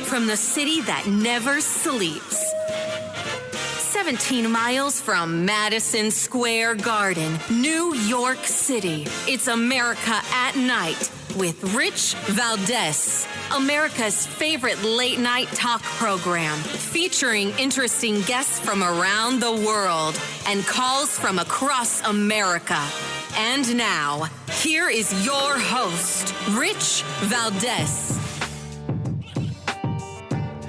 from the city that never sleeps. 17 miles from Madison Square Garden, New York City. It's America at Night with Rich Valdez, America's favorite late-night talk program, featuring interesting guests from around the world and calls from across America. And now, here is your host, Rich Valdez.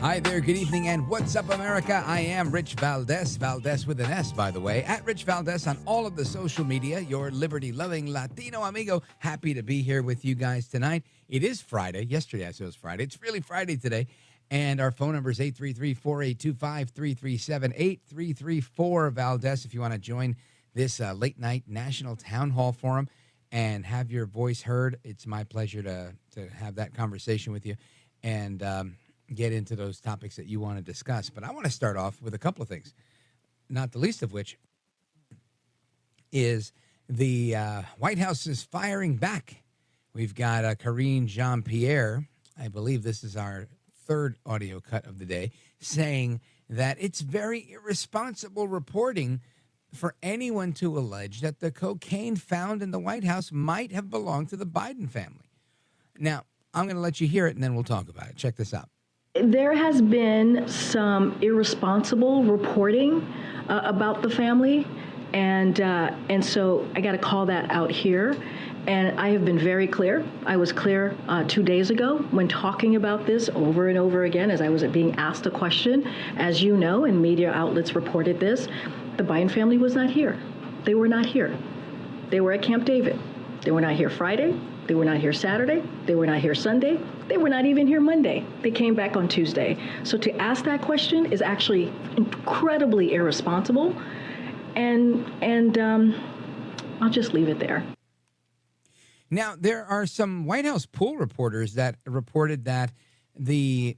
Hi there, good evening, and what's up, America? I am Rich Valdez, Valdez with an S, by the way, at Rich Valdez on all of the social media, your liberty-loving Latino amigo. Happy to be here with you guys tonight. It is Friday. Yesterday I said it was Friday. It's really Friday today, and our phone number is 833-4825-337, 8334-Valdez if you want to join this late-night national town hall forum and have your voice heard. It's my pleasure to have that conversation with you and get into those topics that you want to discuss. But I want to start off with a couple of things, not the least of which is the White House is firing back. We've got Karine Jean-Pierre, I believe this is our third audio cut of the day, saying that it's very irresponsible reporting for anyone to allege that the cocaine found in the White House might have belonged to the Biden family. Now, I'm going to let you hear it, and then we'll talk about it. Check this out. There has been some irresponsible reporting about the family, and so I got to call that out here. And I have been very clear. I was clear 2 days ago when talking about this over and over again as I was being asked a question. As you know, and media outlets reported this, the Biden family was not here. They were not here. They were at Camp David. They were not here Friday. They were not here Saturday. They were not here Sunday. They were not even here Monday. They came back on Tuesday. So to ask that question is actually incredibly irresponsible. And I'll just leave it there. Now, there are some White House pool reporters that reported that the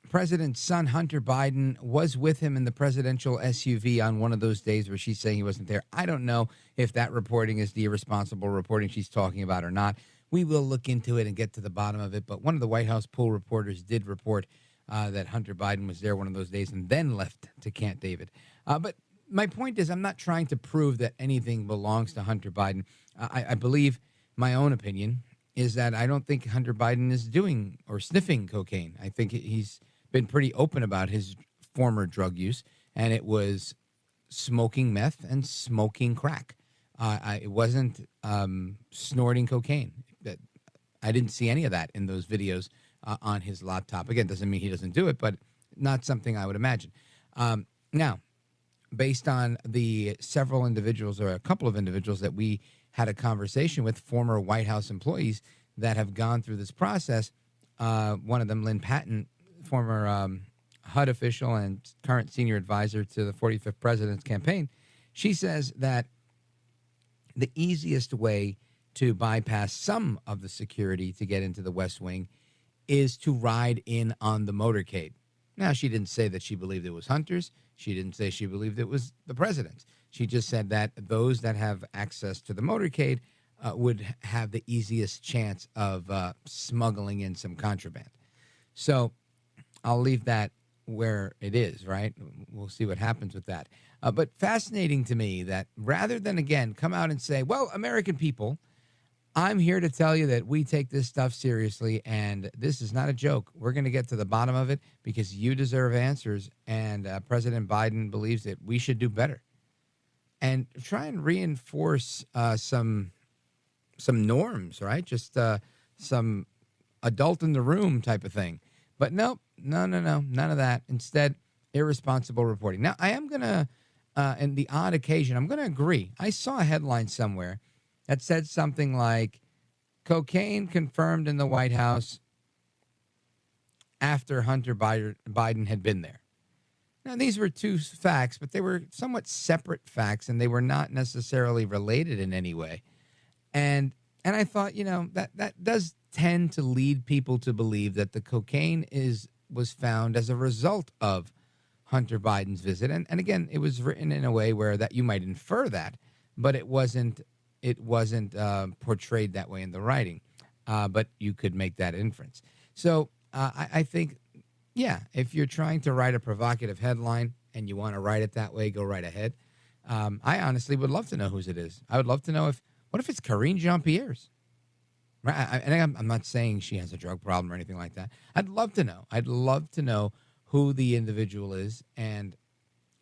president's son, Hunter Biden, was with him in the presidential SUV on one of those days where she's saying he wasn't there. I don't know if that reporting is the irresponsible reporting she's talking about or not. We will look into it and get to the bottom of it. But one of the White House pool reporters did report that Hunter Biden was there one of those days and then left to Camp David. But my point is, I'm not trying to prove that anything belongs to Hunter Biden. I believe my own opinion is that I don't think Hunter Biden is doing or sniffing cocaine. I think he's been pretty open about his former drug use, and it was smoking meth and smoking crack. It wasn't snorting cocaine. I didn't see any of that in those videos on his laptop. Again, doesn't mean he doesn't do it, but not something I would imagine. Now, based on the several individuals or a couple of individuals that we had a conversation with, former White House employees that have gone through this process, one of them, Lynn Patton, former HUD official and current senior advisor to the 45th president's campaign, she says that the easiest way to bypass some of the security to get into the West Wing is to ride in on the motorcade. Now, she didn't say that she believed it was Hunter's. She didn't say she believed it was the president's. She just said that those that have access to the motorcade would have the easiest chance of smuggling in some contraband. So I'll leave that where it is, right? We'll see what happens with that. But fascinating to me that rather than, again, come out and say, well, American people, I'm here to tell you that we take this stuff seriously, and this is not a joke. We're going to get to the bottom of it because you deserve answers, and President Biden believes that we should do better. And try and reinforce some norms, right? Just some adult in the room type of thing. But nope, no, none of that. Instead, irresponsible reporting. Now, I am going to, in the odd occasion, I'm going to agree. I saw a headline somewhere that said something like, cocaine confirmed in the White House after Hunter Biden had been there. Now, these were two facts, but they were somewhat separate facts, and they were not necessarily related in any way. And I thought, that does tend to lead people to believe that the cocaine was found as a result of Hunter Biden's visit. And again, it was written in a way where that you might infer that, but it wasn't portrayed that way in the writing. But you could make that inference. So I think yeah, if you're trying to write a provocative headline and you want to write it that way, go right ahead. I honestly would love to know whose it is. I would love to know what if it's Karine Jean-Pierre's? Right? I'm not saying she has a drug problem or anything like that. I'd love to know. I'd love to know who the individual is, and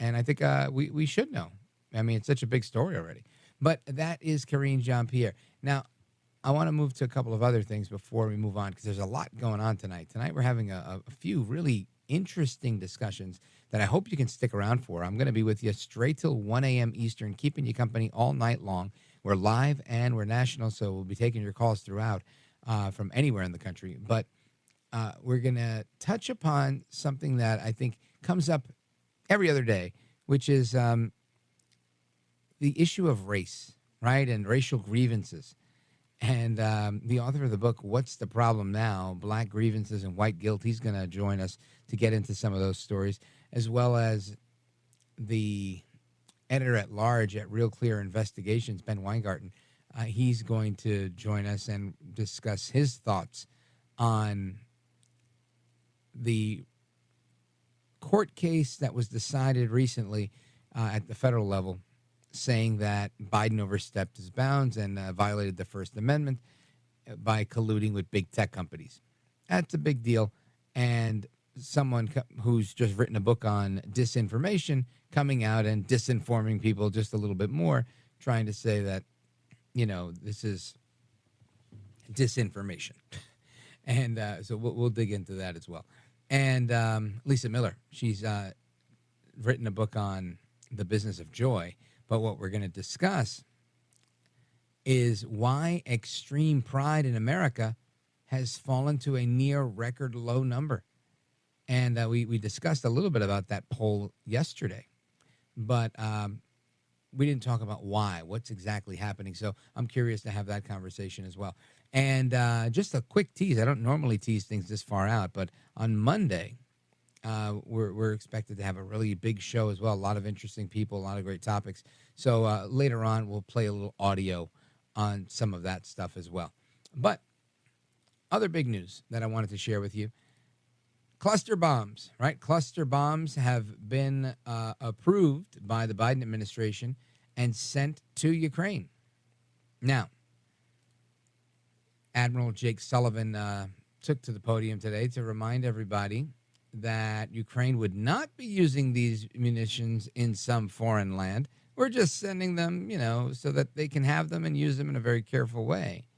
I think we should know. I mean, it's such a big story already. But that is Karine Jean-Pierre. Now, I want to move to a couple of other things before we move on, because there's a lot going on tonight. Tonight we're having a few really interesting discussions that I hope you can stick around for. I'm going to be with you straight till 1 a.m. Eastern, keeping you company all night long. We're live and we're national, so we'll be taking your calls throughout from anywhere in the country. But we're going to touch upon something that I think comes up every other day, which is the issue of race, right, and racial grievances. And the author of the book, What's the Problem Now? Black Grievances and White Guilt, he's going to join us to get into some of those stories, as well as the editor-at-large at Real Clear Investigations, Ben Weingarten. He's going to join us and discuss his thoughts on the court case that was decided recently at the federal level, saying that Biden overstepped his bounds and violated the First Amendment by colluding with big tech companies. That's a big deal. And someone who's just written a book on disinformation coming out and disinforming people just a little bit more, trying to say that, this is disinformation. And so we'll dig into that as well. And Lisa Miller, she's written a book on the business of joy. But what we're going to discuss is why extreme pride in America has fallen to a near record low number. And we discussed a little bit about that poll yesterday, but we didn't talk about why, what's exactly happening. So I'm curious to have that conversation as well. And just a quick tease. I don't normally tease things this far out, but on Monday, we're expected to have a really big show as well. A lot of interesting people, a lot of great topics. So later on, we'll play a little audio on some of that stuff as well. But other big news that I wanted to share with you, cluster bombs, right? Cluster bombs have been approved by the Biden administration and sent to Ukraine. Now, Admiral Jake Sullivan took to the podium today to remind everybody that Ukraine would not be using these munitions in some foreign land. We're just sending them, so that they can have them and use them in a very careful way.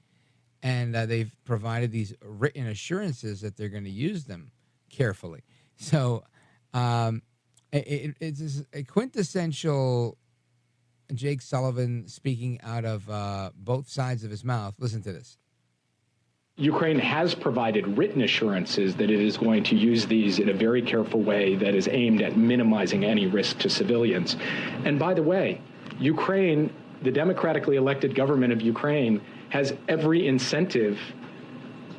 And they've provided these written assurances that they're going to use them carefully. So it's a quintessential Jake Sullivan speaking out of both sides of his mouth. Listen to this. Ukraine has provided written assurances that it is going to use these in a very careful way that is aimed at minimizing any risk to civilians. And by the way, Ukraine, the democratically elected government of Ukraine, has every incentive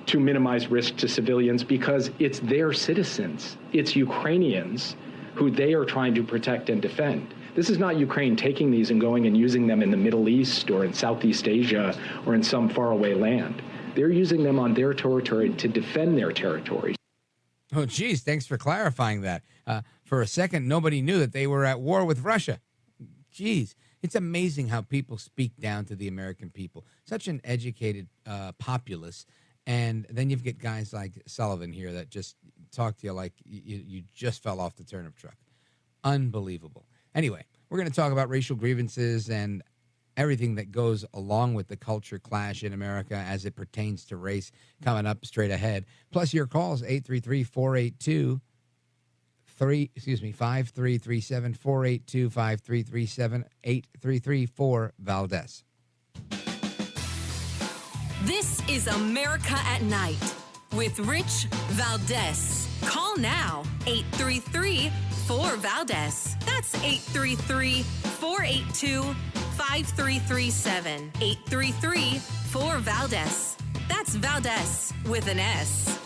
to minimize risk to civilians because it's their citizens, it's Ukrainians who they are trying to protect and defend. This is not Ukraine taking these and going and using them in the Middle East or in Southeast Asia or in some faraway land. They're using them on their territory to defend their territories. Oh, geez, thanks for clarifying that. For a second, nobody knew that they were at war with Russia. Geez, it's amazing how people speak down to the American people. Such an educated populace. And then you get guys like Sullivan here that just talk to you like you just fell off the turnip truck. Unbelievable. Anyway, we're going to talk about racial grievances and everything that goes along with the culture clash in America as it pertains to race coming up straight ahead. Plus your calls, 833-482-5337, 482-5337, 833-4-VALDEZ. This is America at Night with Rich Valdez. Call now, 833-4-VALDEZ. That's 833-482-5337. 833-4-VALDEZ. That's Valdez with an S.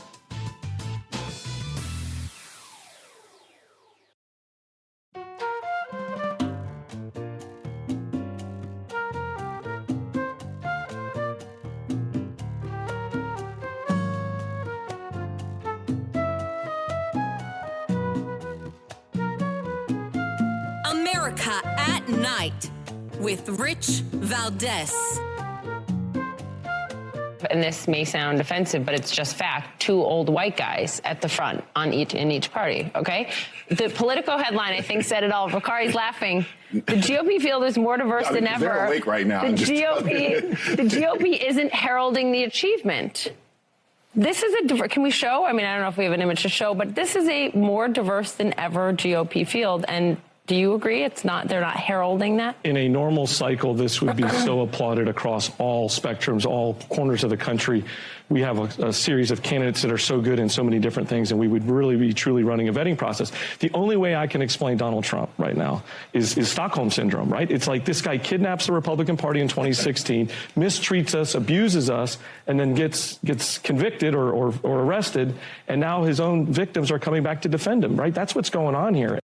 America at Night with Rich Valdez. And this may sound offensive, but it's just fact. 2 old white guys at the front in each party, okay? The Politico headline, I think, said it all. Bakari's laughing. The GOP field is more diverse than ever. They're awake right now. The GOP isn't heralding the achievement. This is can we show? I mean, I don't know if we have an image to show, but this is a more diverse than ever GOP field. And do you agree they're not heralding that? In a normal cycle, this would be so applauded across all spectrums, all corners of the country. We have a series of candidates that are so good in so many different things, and we would really be truly running a vetting process. The only way I can explain Donald Trump right now is Stockholm Syndrome, right? It's like this guy kidnaps the Republican Party in 2016, mistreats us, abuses us, and then gets convicted or arrested, and now his own victims are coming back to defend him, right? That's what's going on here.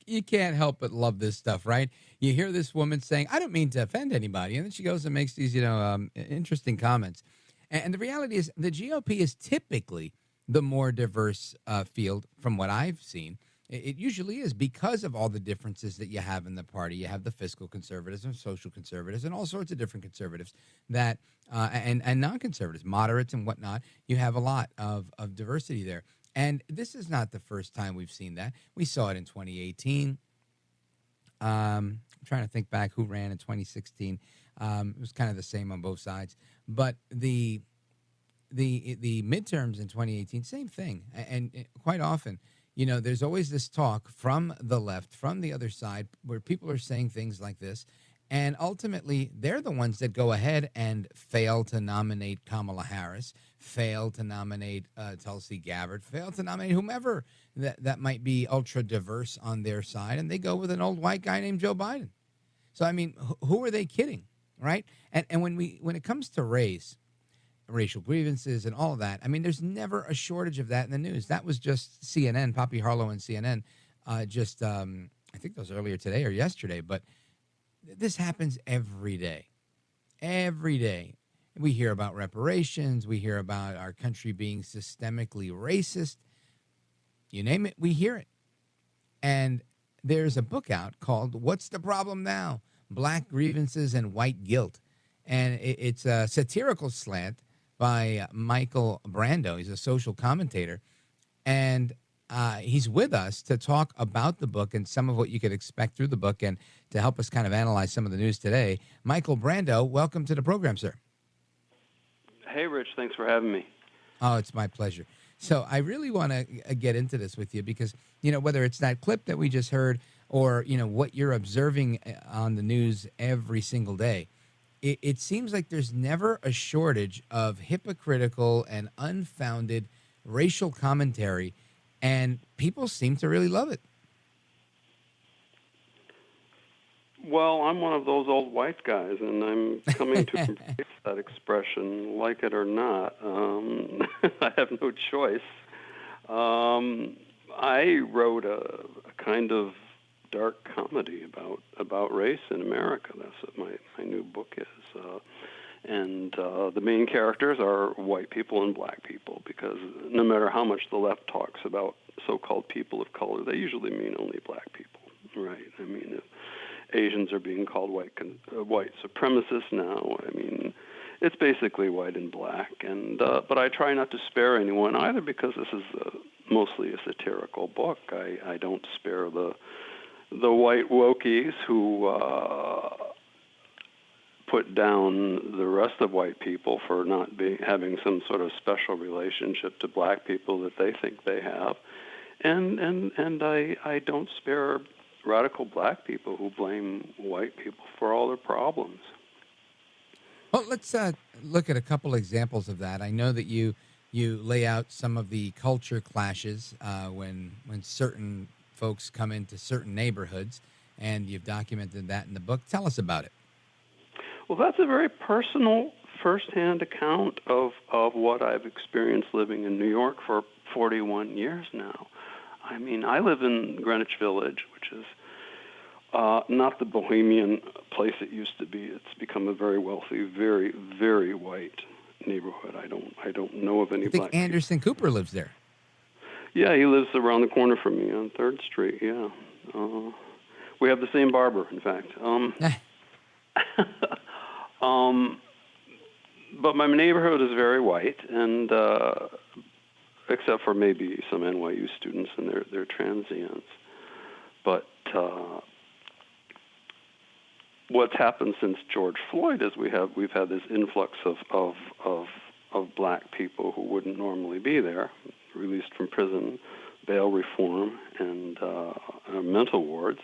You can't help but love this stuff, right? You hear this woman saying, I don't mean to offend anybody. And then she goes and makes these, interesting comments. And the reality is the GOP is typically the more diverse field from what I've seen. It usually is because of all the differences that you have in the party. You have the fiscal conservatives and social conservatives and all sorts of different conservatives that and non-conservatives, moderates and whatnot. You have a lot of diversity there. And this is not the first time we've seen that. We saw it in 2018. I'm trying to think back who ran in 2016. It was kind of the same on both sides. But the midterms in 2018, same thing. And quite often, there's always this talk from the left, from the other side, where people are saying things like this. And ultimately, they're the ones that go ahead and fail to nominate Kamala Harris, fail to nominate Tulsi Gabbard, fail to nominate whomever that might be ultra diverse on their side, and they go with an old white guy named Joe Biden. So, I mean, who are they kidding, right? And when it comes to race, racial grievances and all of that, I mean, there's never a shortage of that in the news. That was just CNN, Poppy Harlow and CNN, I think that was earlier today or yesterday, but this happens every day. Every day. We hear about reparations. We hear about our country being systemically racist. You name it, we hear it. And there's a book out called What's the Problem Now? Black Grievances and White Guilt. And it's a satirical slant by Michael Brandow. He's a social commentator. And he's with us to talk about the book and some of what you could expect through the book and to help us kind of analyze some of the news today. Michael Brandow, welcome to the program, sir. Hey, Rich. Thanks for having me. Oh, it's my pleasure. So I really want to get into this with you because, whether it's that clip that we just heard or, what you're observing on the news every single day, it seems like there's never a shortage of hypocritical and unfounded racial commentary. And people seem to really love it. Well, I'm one of those old white guys, and I'm coming to embrace that expression, like it or not. I have no choice. I wrote a kind of dark comedy about race in America. That's what my new book is. And the main characters are white people and black people, because no matter how much the left talks about so-called people of color, they usually mean only black people, right? I mean, if Asians are being called white supremacists now, I mean, it's basically white and black. And but I try not to spare anyone either, because this is mostly a satirical book. I don't spare the white wokies who put down the rest of white people for not having some sort of special relationship to black people that they think they have, and I don't spare radical black people who blame white people for all their problems. Well, let's look at a couple examples of that. I know that you lay out some of the culture clashes when certain folks come into certain neighborhoods, and you've documented that in the book. Tell us about it. Well, that's a very personal, firsthand account of what I've experienced living in New York for 41 years now. I mean, I live in Greenwich Village, which is not the bohemian place it used to be. It's become a very wealthy, very, very white neighborhood. I don't know of any I think black Anderson people. Cooper lives there. Yeah, he lives around the corner from me on 3rd Street, yeah. We have the same barber, in fact. But my neighborhood is very white, and except for maybe some NYU students and their transients. But what's happened since George Floyd is we've had this influx of black people who wouldn't normally be there, released from prison, bail reform, and mental wards.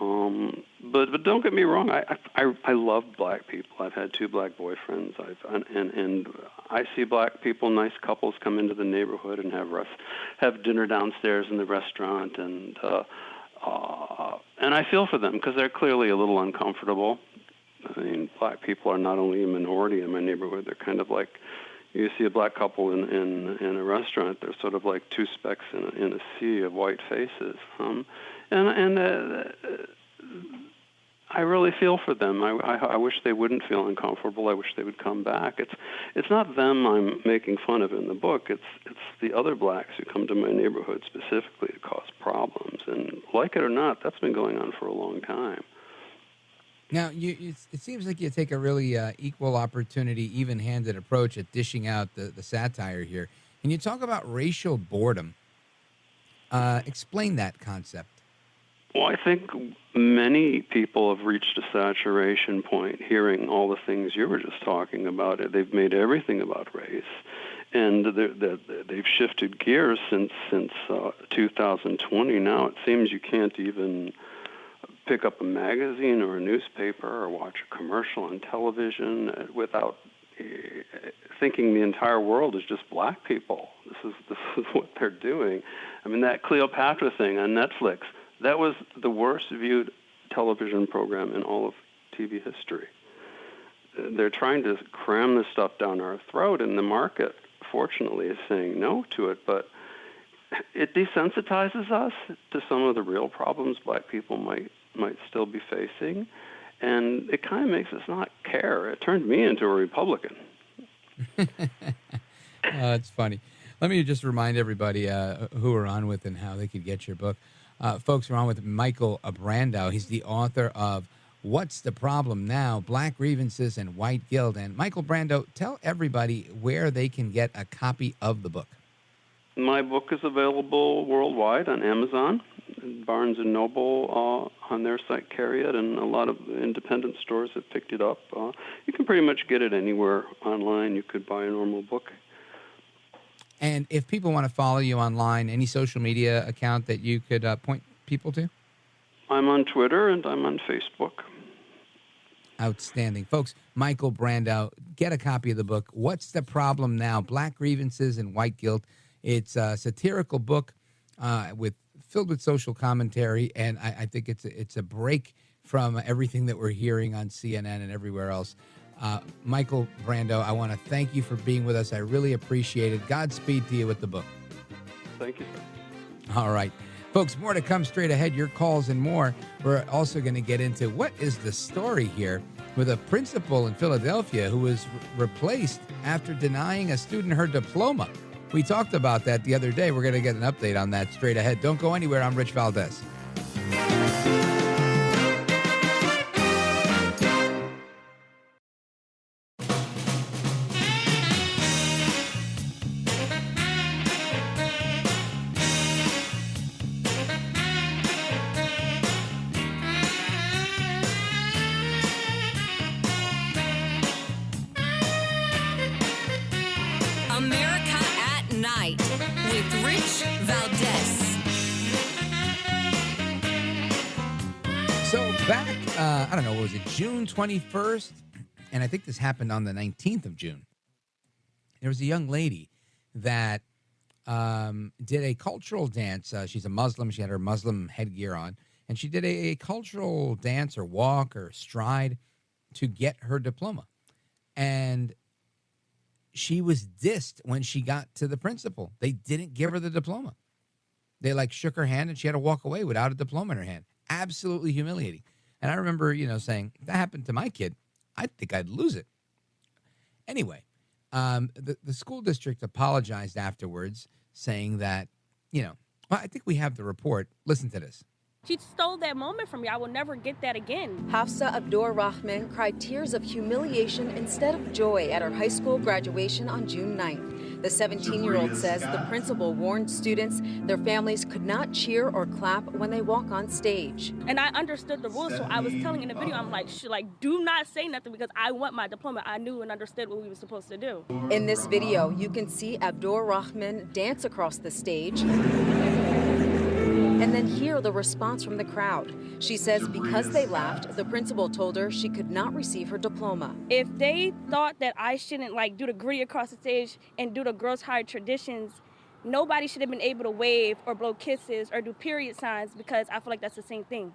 But don't get me wrong, I love black people. I've had 2 black boyfriends. And I see black people, nice couples, come into the neighborhood and have dinner downstairs in the restaurant, and I feel for them because they're clearly a little uncomfortable. I mean, black people are not only a minority in my neighborhood; they're kind of like, you see a black couple in a restaurant, they're sort of like 2 specks in a sea of white faces. I really feel for them. I wish they wouldn't feel uncomfortable. I wish they would come back. It's not them I'm making fun of in the book. It's the other blacks who come to my neighborhood specifically to cause problems. And like it or not, that's been going on for a long time. Now, it seems like you take a really equal opportunity, even-handed approach at dishing out the satire here. And you talk about racial boredom. Explain that concept. Well, I think many people have reached a saturation point hearing all the things you were just talking about. They've made everything about race, and they've shifted gears since 2020. Now it seems you can't even pick up a magazine or a newspaper or watch a commercial on television without thinking the entire world is just black people. This is what they're doing. I mean, that Cleopatra thing on Netflix, that was the worst viewed television program in all of TV history. They're trying to cram this stuff down our throat, and the market, fortunately, is saying no to it, but it desensitizes us to some of the real problems black people might still be facing, and it kind of makes us not care. It turned me into a Republican. It's funny. Let me just remind everybody who we're on with and how they could get your book. Folks, we're on with Michael Brandow. He's the author of What's the Problem Now? Black Grievances and White Guilt. And Michael Brandow, tell everybody where they can get a copy of the book. My book is available worldwide on Amazon, Barnes & Noble on their site carry it, and a lot of independent stores have picked it up. You can pretty much get it anywhere online. You could buy a normal book. And if people want to follow you online, any social media account that you could point people to? I'm on Twitter and I'm on Facebook. Outstanding. Folks, Michael Brandow, get a copy of the book, What's the Problem Now? Black Grievances and White Guilt. It's a satirical book filled with social commentary, and I think it's a break from everything that we're hearing on CNN and everywhere else. Michael Brandow, I want to thank you for being with us. I really appreciate it. Godspeed to you with the book. Thank you, sir. All right. Folks, more to come straight ahead, your calls and more. We're also going to get into what is the story here with a principal in Philadelphia who was replaced after denying a student her diploma. We talked about that the other day. We're going to get an update on that straight ahead. Don't go anywhere. I'm Rich Valdez. America at Night with Rich Valdez. So back, I don't know, was it June 21st? And I think this happened on the 19th of June. There was a young lady that did a cultural dance. She's a Muslim. She had her Muslim headgear on. And she did a cultural dance or walk or stride to get her diploma. And she was dissed when she got to the principal. They didn't give her the diploma. They shook her hand and she had to walk away without a diploma in her hand. Absolutely humiliating. And I remember, saying, if that happened to my kid, I think I'd lose it. Anyway, the school district apologized afterwards, saying that Well, I think we have the report. Listen to this. She stole that moment from me. I will never get that again. Hafsa Abdur Rahman cried tears of humiliation instead of joy at her high school graduation on June 9th. The 17-year-old says the principal warned students their families could not cheer or clap when they walk on stage. And I understood the rules, so I was telling in the video, I'm like, do not say nothing because I want my diploma. I knew and understood what we were supposed to do. In this video, you can see Abdur Rahman dance across the stage and then hear the response from the crowd. She says because they laughed, the principal told her she could not receive her diploma. If they thought that I shouldn't do the gritty across the stage and do the Girls High traditions, nobody should have been able to wave or blow kisses or do period signs because I feel like that's the same thing.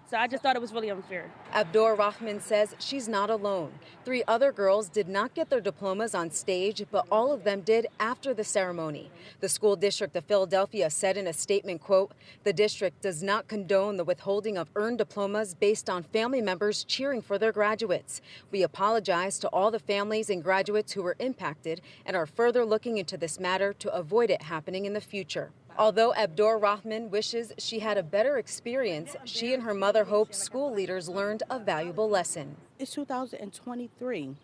So I just thought it was really unfair. Abdur Rahman says she's not alone. 3 other girls did not get their diplomas on stage, but all of them did after the ceremony. The school district of Philadelphia said in a statement, quote, "The district does not condone the withholding of earned diplomas based on family members cheering for their graduates. We apologize to all the families and graduates who were impacted and are further looking into this matter to avoid it happening in the future." Although Abdur Rahman wishes she had a better experience, she and her mother hope school leaders learned a valuable lesson. It's 2023.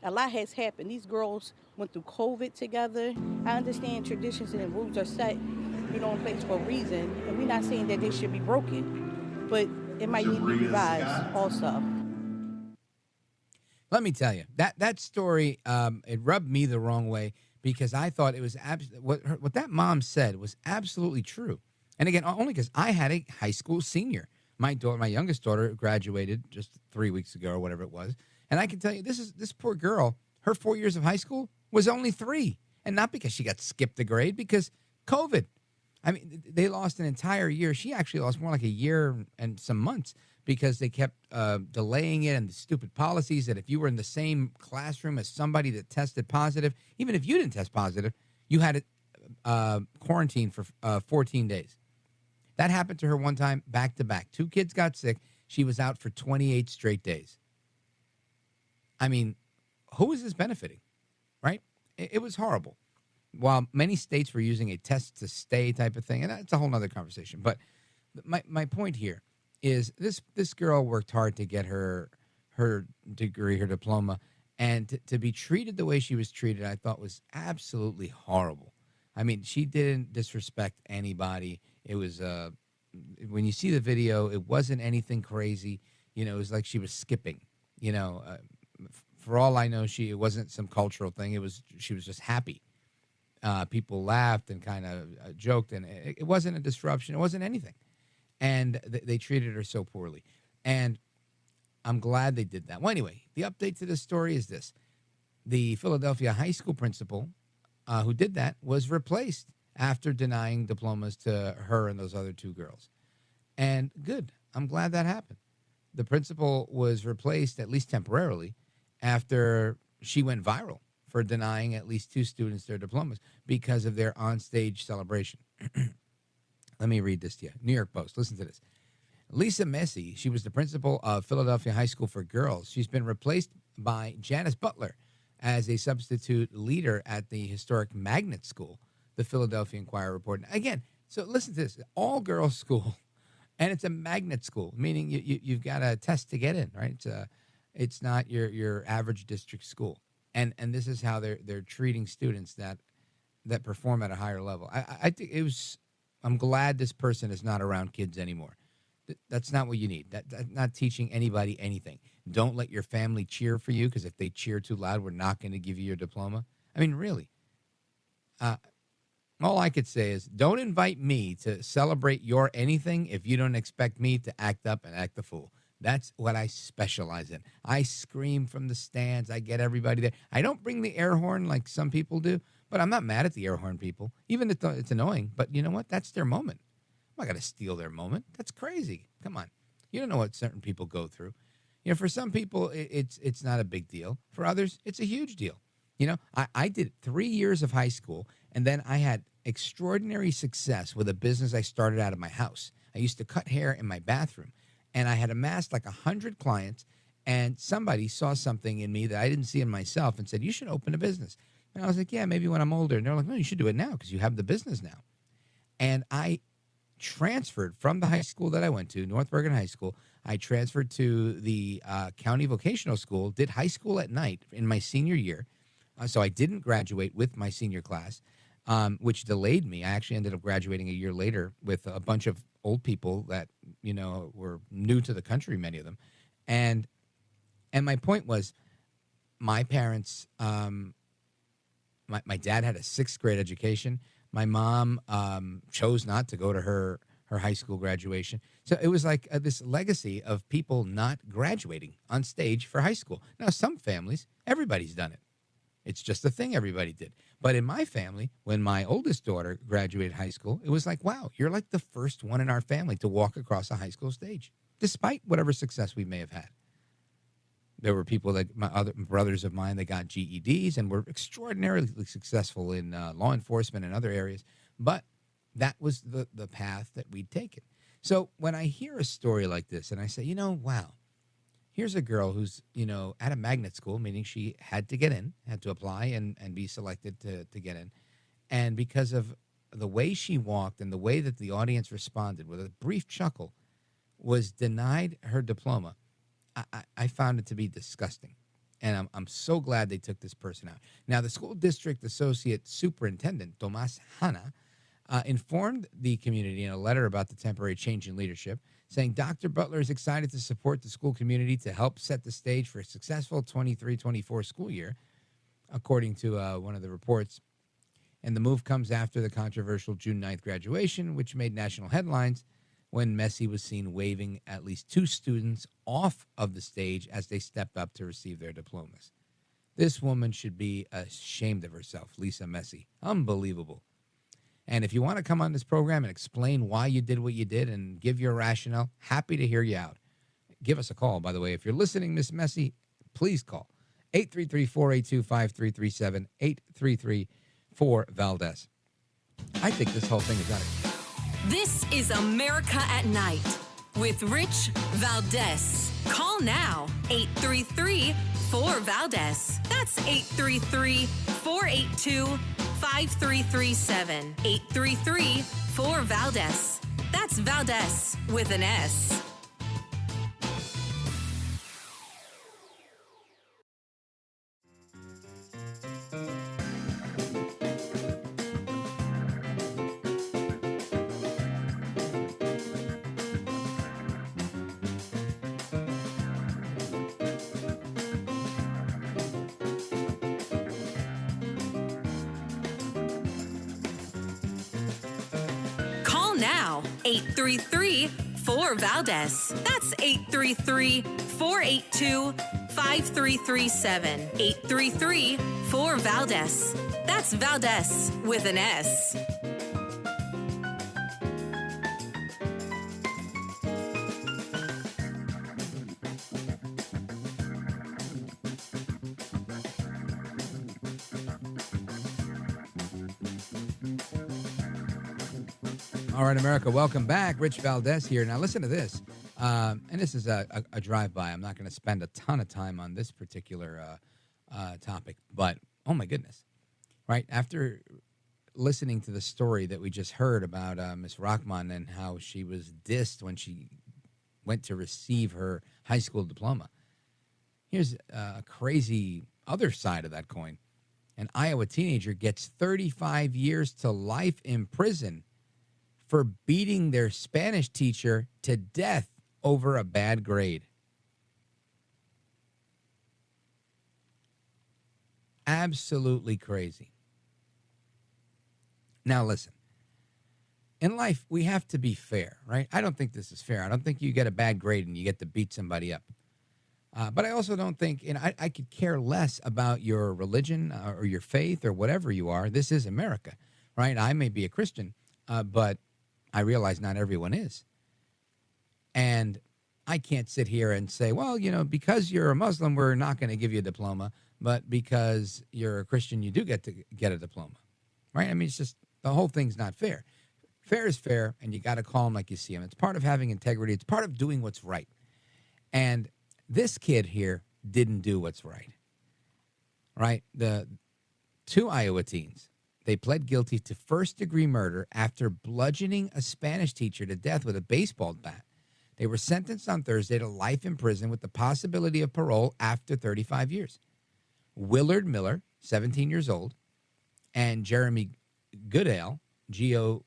A lot has happened. These girls went through COVID together. I understand traditions and rules are set, in place for a reason, and we're not saying that they should be broken, but it might need to be revised also. Let me tell you, that story, it rubbed me the wrong way because I thought it was what that mom said was absolutely true. And again, only because I had a high school senior. My youngest daughter graduated just 3 weeks ago or whatever it was. And I can tell you, this poor girl, her 4 years of high school was only 3. And not because she got skipped a grade, because COVID. I mean, they lost an entire year. She actually lost more like a year and some months because they kept delaying it and the stupid policies that if you were in the same classroom as somebody that tested positive, even if you didn't test positive, you had to quarantine for 14 days. That happened to her one time, back to back. 2 kids got sick. She was out for 28 straight days. I mean, who is this benefiting, right? It was horrible. While many states were using a test to stay type of thing, and that's a whole other conversation. But my point here is this girl worked hard to get her degree, her diploma, and to be treated the way she was treated, I thought was absolutely horrible. I mean, she didn't disrespect anybody. It was when you see the video, it wasn't anything crazy. It was like she was skipping. For all I know, it wasn't some cultural thing. She was just happy. People laughed and kind of joked, and it wasn't a disruption. It wasn't anything. And they treated her so poorly. And I'm glad they did that. Well, anyway, the update to this story is this. The Philadelphia high school principal who did that was replaced after denying diplomas to her and those other 2 girls. And good. I'm glad that happened. The principal was replaced, at least temporarily, after she went viral for denying at least 2 students their diplomas because of their onstage celebration. Let me read this to you. New York Post. Listen to this. Lisa Messi, she was the principal of Philadelphia High School for Girls. She's been replaced by Janice Butler as a substitute leader at the historic Magnet School, the Philadelphia Inquirer reported. Again, so listen to this. All-girls school, and it's a magnet school, meaning you've got a test to get in, right? It's not your average district school. And this is how they're treating students that perform at a higher level. I think I'm glad this person is not around kids anymore. That's not what you need. That's not teaching anybody anything. Don't let your family cheer for you, because if they cheer too loud, we're not going to give you your diploma. I mean, really. All I could say is don't invite me to celebrate your anything if you don't expect me to act up and act the fool. That's what I specialize in. I scream from the stands. I get everybody there. I don't bring the air horn like some people do, but I'm not mad at the air horn people, even if it's annoying. But you know what? That's their moment. I'm not going to steal their moment. That's crazy. Come on. You don't know what certain people go through. For some people, it's not a big deal. For others, it's a huge deal. I did 3 years of high school, and then I had extraordinary success with a business I started out of my house. I used to cut hair in my bathroom, and I had amassed like 100 clients, and somebody saw something in me that I didn't see in myself and said, you should open a business. And I was like, yeah, maybe when I'm older. And they're like, no, you should do it now because you have the business now. And I transferred from the high school that I went to, North Bergen High School. I transferred to the county vocational school, did high school at night in my senior year. So I didn't graduate with my senior class, which delayed me. I actually ended up graduating a year later with a bunch of old people that, were new to the country, many of them. And my point was, my parents, my dad had a 6th grade education. My mom chose not to go to her high school graduation. So it was like this legacy of people not graduating on stage for high school. Now, some families, everybody's done it. It's just a thing everybody did. But in my family, when my oldest daughter graduated high school, it was like, wow, you're like the first one in our family to walk across a high school stage, despite whatever success we may have had. There were people that my other brothers of mine that got GEDs and were extraordinarily successful in law enforcement and other areas. But that was the path that we'd taken. So when I hear a story like this and I say, wow, here's a girl who's, at a magnet school, meaning she had to get in, had to apply and be selected to get in. And because of the way she walked and the way that the audience responded with a brief chuckle, was denied her diploma. I found it to be disgusting. And I'm so glad they took this person out. Now, the school district associate superintendent, Tomas Hanna, informed the community in a letter about the temporary change in leadership, saying Dr. Butler is excited to support the school community to help set the stage for a successful 23-24 school year, according to one of the reports. And the move comes after the controversial June 9th graduation, which made national headlines when Messi was seen waving at least 2 students off of the stage as they stepped up to receive their diplomas. This woman should be ashamed of herself, Lisa Messi. Unbelievable. And if you want to come on this program and explain why you did what you did and give your rationale, happy to hear you out. Give us a call, by the way. If you're listening, Miss Messi, please call 833-482-5337, 833-4-VALDEZ. I think this whole thing is out of. This is America at Night with Rich Valdez. Call now, 833-4-VALDEZ. That's 833-482-5337. 833-4-VALDEZ. That's Valdez with an S. Now, 833-4-VALDEZ. That's 833-482-5337. 833-4-VALDEZ. That's Valdez with an S. All right, America, welcome back. Rich Valdez here. Now, listen to this. And this is a drive-by. I'm not going to spend a ton of time on this particular topic. But, oh, my goodness. Right? After listening to the story that we just heard about Miss Rahman and how she was dissed when she went to receive her high school diploma, here's a crazy other side of that coin. An Iowa teenager gets 35 years to life in prison for beating their Spanish teacher to death over a bad grade. Absolutely crazy. Now listen, in life, we have to be fair, right? I don't think this is fair. I don't think you get a bad grade and you get to beat somebody up. But I also don't think, I could care less about your religion or your faith or whatever you are. This is America, right? I may be a Christian, but I realize not everyone is. And I can't sit here and say, well, because you're a Muslim, we're not going to give you a diploma. But because you're a Christian, you do get to get a diploma, right? I mean, it's just the whole thing's not fair. Fair is fair, and you got to call them like you see them. It's part of having integrity. It's part of doing what's right. And this kid here didn't do what's right, right? The 2 Iowa teens They pled guilty to first-degree murder after bludgeoning a Spanish teacher to death with a baseball bat. They were sentenced on Thursday to life in prison with the possibility of parole after 35 years. Willard Miller, 17 years old, and Jeremy Goodale, Goodale,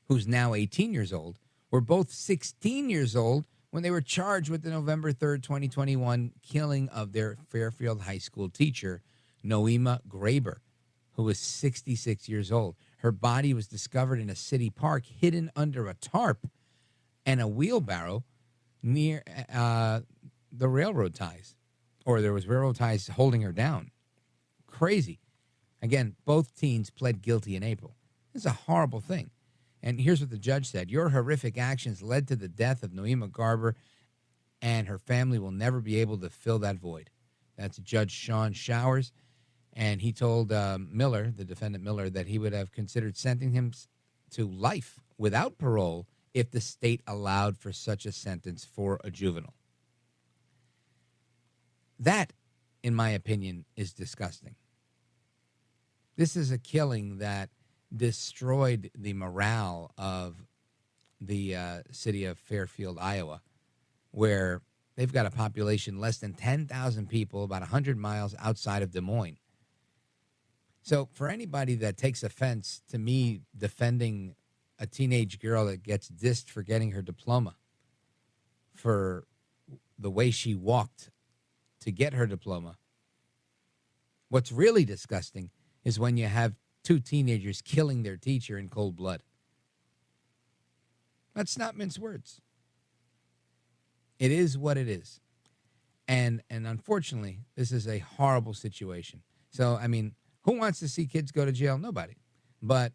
who's now 18 years old, were both 16 years old when they were charged with the November 3rd, 2021 killing of their Fairfield High School teacher, Noema Graber, who was 66 years old. Her body was discovered in a city park, hidden under a tarp and a wheelbarrow near the railroad ties, or there was railroad ties holding her down. Crazy. Again, both teens pled guilty in April. This is a horrible thing. And here's what the judge said. Your horrific actions led to the death of Noema Garber, and her family will never be able to fill that void. That's Judge Sean Showers. And he told Miller, the defendant Miller, that he would have considered sentencing him to life without parole if the state allowed for such a sentence for a juvenile. That, in my opinion, is disgusting. This is a killing that destroyed the morale of the city of Fairfield, Iowa, where they've got a population less than 10,000 people, about 100 miles outside of Des Moines. So for anybody that takes offense to me defending a teenage girl that gets dissed for getting her diploma, for the way she walked to get her diploma, what's really disgusting is when you have two teenagers killing their teacher in cold blood. Let's not mince words. It is what it is. And unfortunately, this is a horrible situation. So, I mean, who wants to see kids go to jail? Nobody. But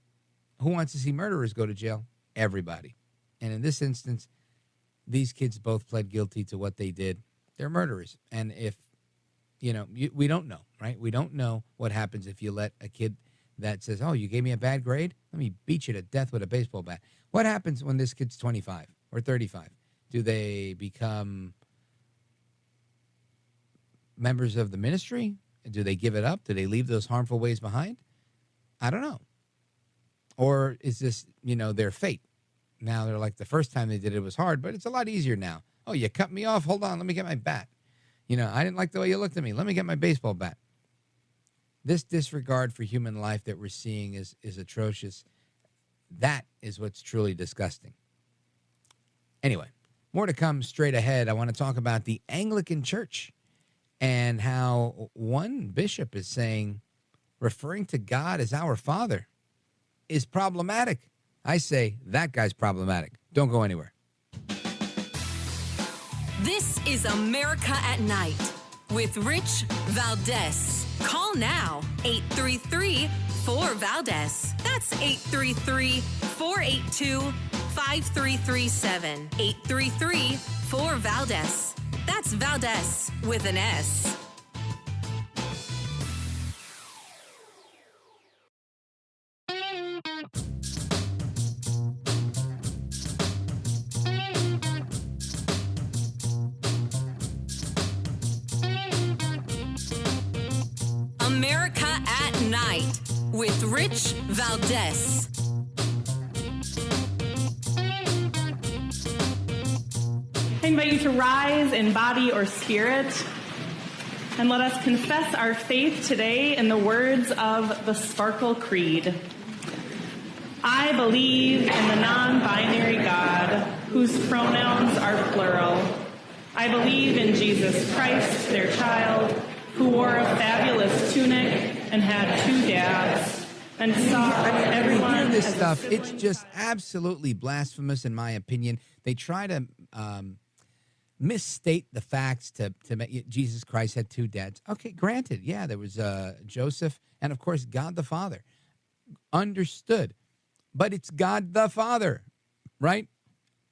who wants to see murderers go to jail? Everybody. And in this instance, these kids both pled guilty to what they did. They're murderers. And if, we don't know, right? We don't know what happens if you let a kid that says, oh, you gave me a bad grade? Let me beat you to death with a baseball bat. What happens when this kid's 25 or 35? Do they become members of the ministry? Do they give it up? Do they leave those harmful ways behind? I don't know. Or is this, their fate? Now they're like, the first time they did it was hard, but it's a lot easier now. Oh, you cut me off? Hold on, let me get my bat. I didn't like the way you looked at me. Let me get my baseball bat. This disregard for human life that we're seeing is atrocious. That is what's truly disgusting. Anyway, more to come straight ahead. I want to talk about the Anglican Church and how one bishop is saying referring to God as our Father is problematic. I say that guy's problematic. Don't go anywhere. This is America at Night with Rich Valdez. Call now, 833-4-VALDEZ. That's 833-482-5337. 833-4-VALDEZ. That's Valdez with an S. America at Night with Rich Valdez. I invite you to rise in body or spirit, and let us confess our faith today in the words of the Sparkle Creed. I believe in the non-binary God, whose pronouns are plural. I believe in Jesus Christ, their child, who wore a fabulous tunic and had two dads, and saw everyone. Hear this stuff. It's just absolutely blasphemous, in my opinion. They try to misstate the facts to make Jesus Christ had two dads. Okay, granted, yeah, there was Joseph and, of course, God the Father. Understood. But it's God the Father, right?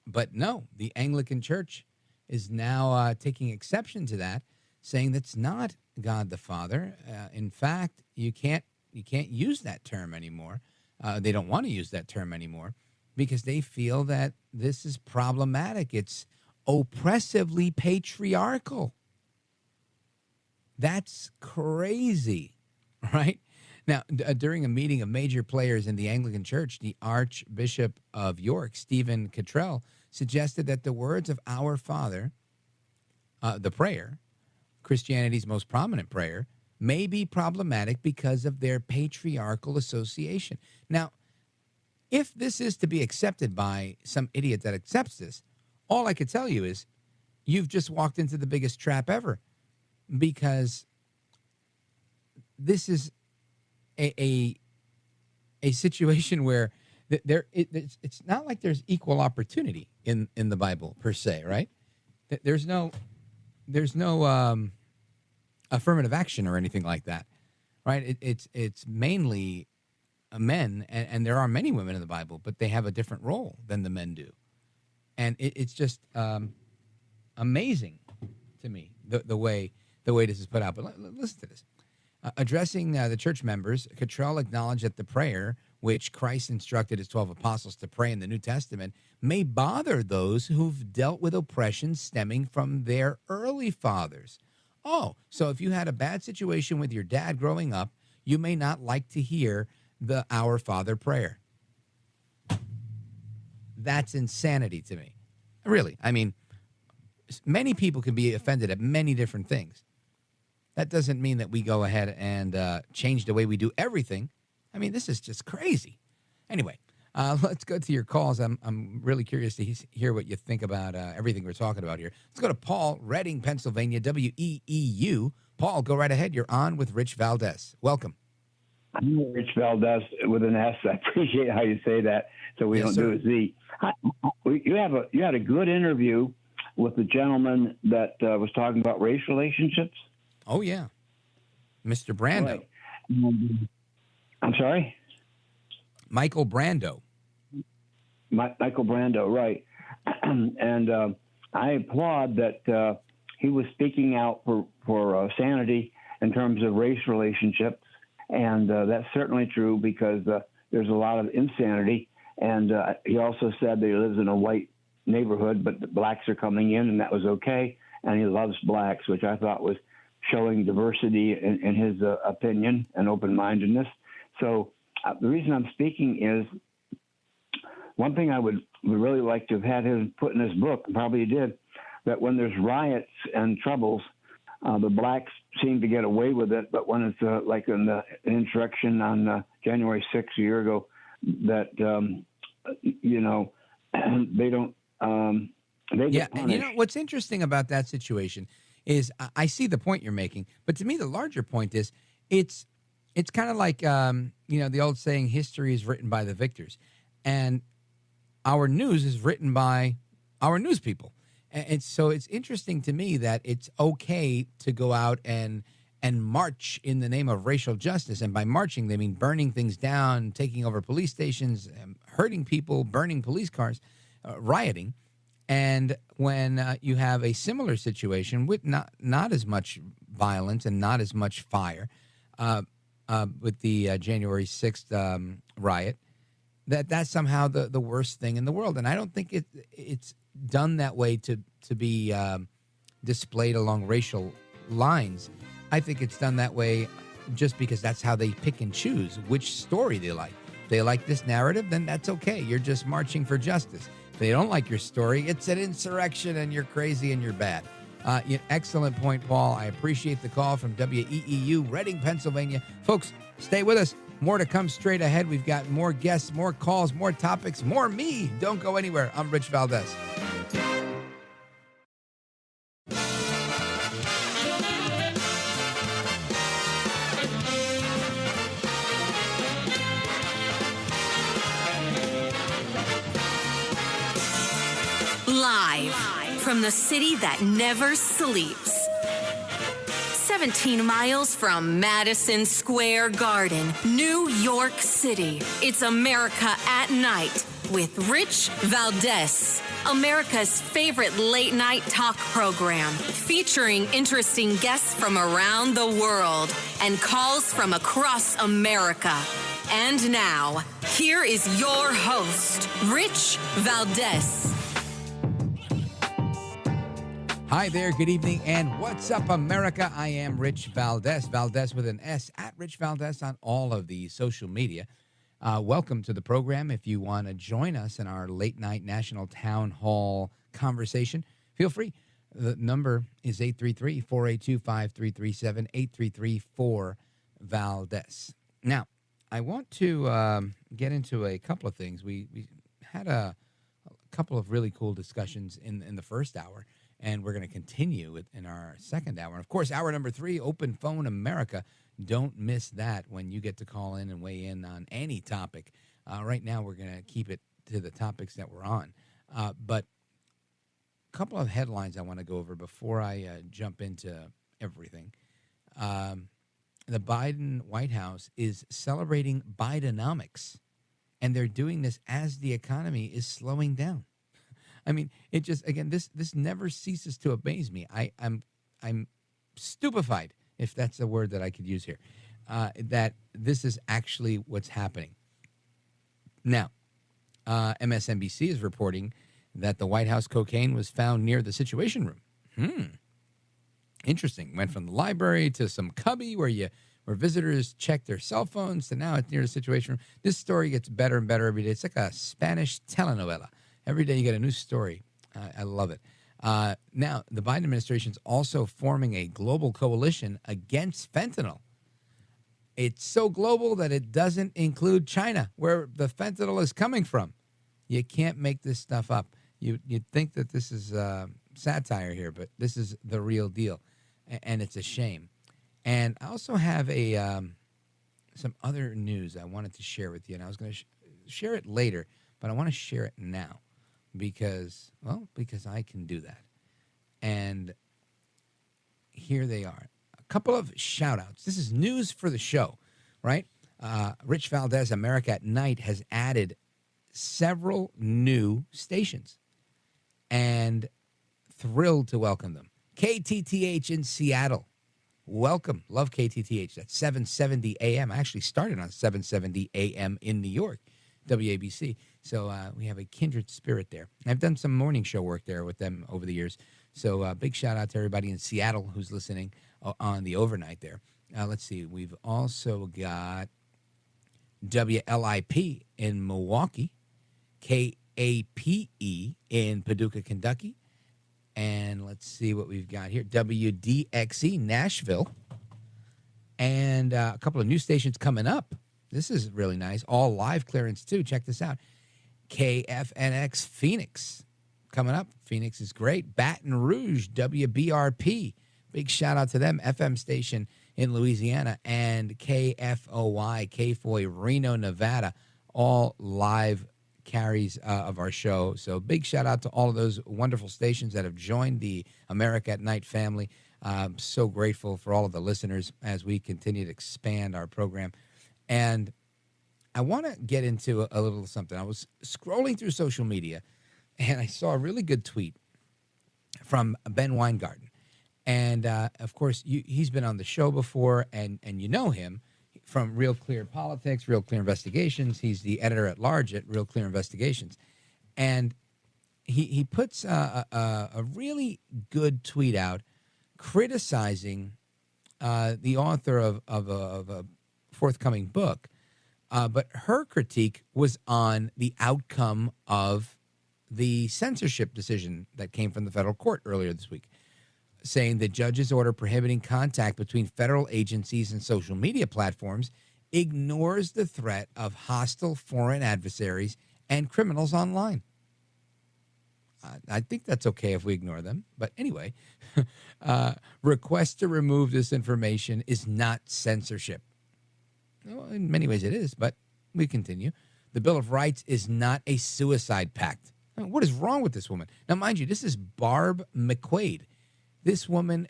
But no, the Anglican Church is now taking exception to that, saying that's not God the Father. In fact, you can't use that term anymore. They don't want to use that term anymore because they feel that this is problematic. It's oppressively patriarchal. That's crazy, right? Now, during a meeting of major players in the Anglican Church, the Archbishop of York, Stephen Cottrell, suggested that the words of Our Father, the prayer, Christianity's most prominent prayer, may be problematic because of their patriarchal association. Now, if this is to be accepted by some idiot that accepts this, all I could tell you is you've just walked into the biggest trap ever, because this is a situation where it's not like there's equal opportunity in the Bible per se, right? There's no affirmative action or anything like that, right? It's mainly men, and there are many women in the Bible, but they have a different role than the men do, and it's just amazing to me the way this is put out. But listen to this. Addressing the church members, Cottrell acknowledged that the prayer, which Christ instructed his 12 apostles to pray in the New Testament, may bother those who've dealt with oppression stemming from their early fathers. Oh, so if you had a bad situation with your dad growing up, you may not like to hear the Our Father prayer. That's insanity to me. Really. I mean, many people can be offended at many different things. That doesn't mean that we go ahead and change the way we do everything. I mean, this is just crazy. Anyway, let's go to your calls. I'm really curious to hear what you think about everything we're talking about here. Let's go to Paul, Reading, Pennsylvania, WEEU. Paul, go right ahead. You're on with Rich Valdez. Welcome. I'm Rich Valdez with an S. I appreciate how you say that, so we don't do a Z. You had a good interview with the gentleman that was talking about race relationships. Oh, yeah. Mr. Brandow. Right. I'm sorry? Michael Brandow. Michael Brandow, right. And I applaud that he was speaking out for sanity in terms of race relationships. And that's certainly true, because there's a lot of insanity. And he also said that he lives in a white neighborhood, but the blacks are coming in, and that was okay. And he loves blacks, which I thought was showing diversity in his opinion and open-mindedness. So the reason I'm speaking is one thing I would really like to have had him put in his book, and probably he did, that when there's riots and troubles, the blacks seem to get away with it, but when it's like in the insurrection on January 6th a year ago, that, they don't get punished. And you know, what's interesting about that situation is I see the point you're making, but to me, the larger point is it's kind of like, the old saying, history is written by the victors. And our news is written by our news people. And so it's interesting to me that it's okay to go out and march in the name of racial justice. And by marching, they mean burning things down, taking over police stations, hurting people, burning police cars, rioting. And when you have a similar situation with not as much violence and not as much fire with the January 6th riot, that's somehow the worst thing in the world. And I don't think it's done that way to be displayed along racial lines. I think it's done that way just because that's how they pick and choose which story they like. If they like this narrative, then that's okay. You're just marching for justice. If they don't like your story, it's an insurrection and you're crazy and you're bad. Excellent point, Paul. I appreciate the call from WEEU, Reading, Pennsylvania. Folks, stay with us. More to come straight ahead. We've got more guests, more calls, more topics, more me. Don't go anywhere. I'm Rich Valdez. Live from the city that never sleeps. 17 miles from Madison Square Garden, New York City. It's America at Night with Rich Valdez, America's favorite late-night talk program, featuring interesting guests from around the world and calls from across America. And now, here is your host, Rich Valdez. Hi there, good evening, and what's up, America? I am Rich Valdez, Valdez with an S, at Rich Valdez on all of the social media. Welcome to the program. If you want to join us in our late night national town hall conversation, feel free. The number is 833-482-5337, 833-4-VALDEZ. Now, I want to get into a couple of things. We had a couple of really cool discussions in the first hour, and we're going to continue it in our second hour. And, of course, hour number 3, Open Phone America. Don't miss that when you get to call in and weigh in on any topic. Right now, we're going to keep it to the topics that we're on. But a couple of headlines I want to go over before I jump into everything. The Biden White House is celebrating Bidenomics, and they're doing this as the economy is slowing down. I mean, it just, again, this never ceases to amaze me. I'm stupefied, if that's a word that I could use here, that this is actually what's happening. Now, MSNBC is reporting that the White House cocaine was found near the Situation Room. Interesting. Went from the library to some cubby where visitors check their cell phones to now it's near the Situation Room. This story gets better and better every day. It's like a Spanish telenovela. Every day you get a new story. I love it. Now, the Biden administration is also forming a global coalition against fentanyl. It's so global that it doesn't include China, where the fentanyl is coming from. You can't make this stuff up. You'd think that this is satire here, but this is the real deal, and it's a shame. And I also have some other news I wanted to share with you, and I was going to share it later, but I want to share it now because I can do that. And here they are. A couple of shout-outs. This is news for the show, right? Rich Valdez, America at Night, has added several new stations, and thrilled to welcome them. KTTH in Seattle. Welcome. Love KTTH. That's 770 AM. I actually started on 770 AM in New York, WABC. So we have a kindred spirit there. I've done some morning show work there with them over the years. So big shout out to everybody in Seattle who's listening on the overnight there. Let's see. We've also got WLIP in Milwaukee, KAPE in Paducah, Kentucky. And let's see what we've got here. WDXE, Nashville. And a couple of new stations coming up. This is really nice. All live clearance, too. Check this out. KFNX, Phoenix. Coming up. Phoenix is great. Baton Rouge, WBRP. Big shout out to them. FM station in Louisiana. And KFOY, KFOY, Reno, Nevada. All live carries of our show. So big shout out to all of those wonderful stations that have joined the America at Night family. I'm so grateful for all of the listeners as we continue to expand our program. And I want to get into a little something. I was scrolling through social media and I saw a really good tweet from Ben Weingarten. And of course, he's been on the show before, and you know him from Real Clear Politics, Real Clear Investigations. He's the editor-at-large at Real Clear Investigations. And he puts a really good tweet out criticizing the author of a forthcoming book. But her critique was on the outcome of the censorship decision that came from the federal court earlier this week, saying the judge's order prohibiting contact between federal agencies and social media platforms ignores the threat of hostile foreign adversaries and criminals online. I think that's okay if we ignore them. But anyway, request to remove this information is not censorship. Well, in many ways it is, but we continue. The Bill of Rights is not a suicide pact. What is wrong with this woman? Now, mind you, this is Barb McQuaid. This woman,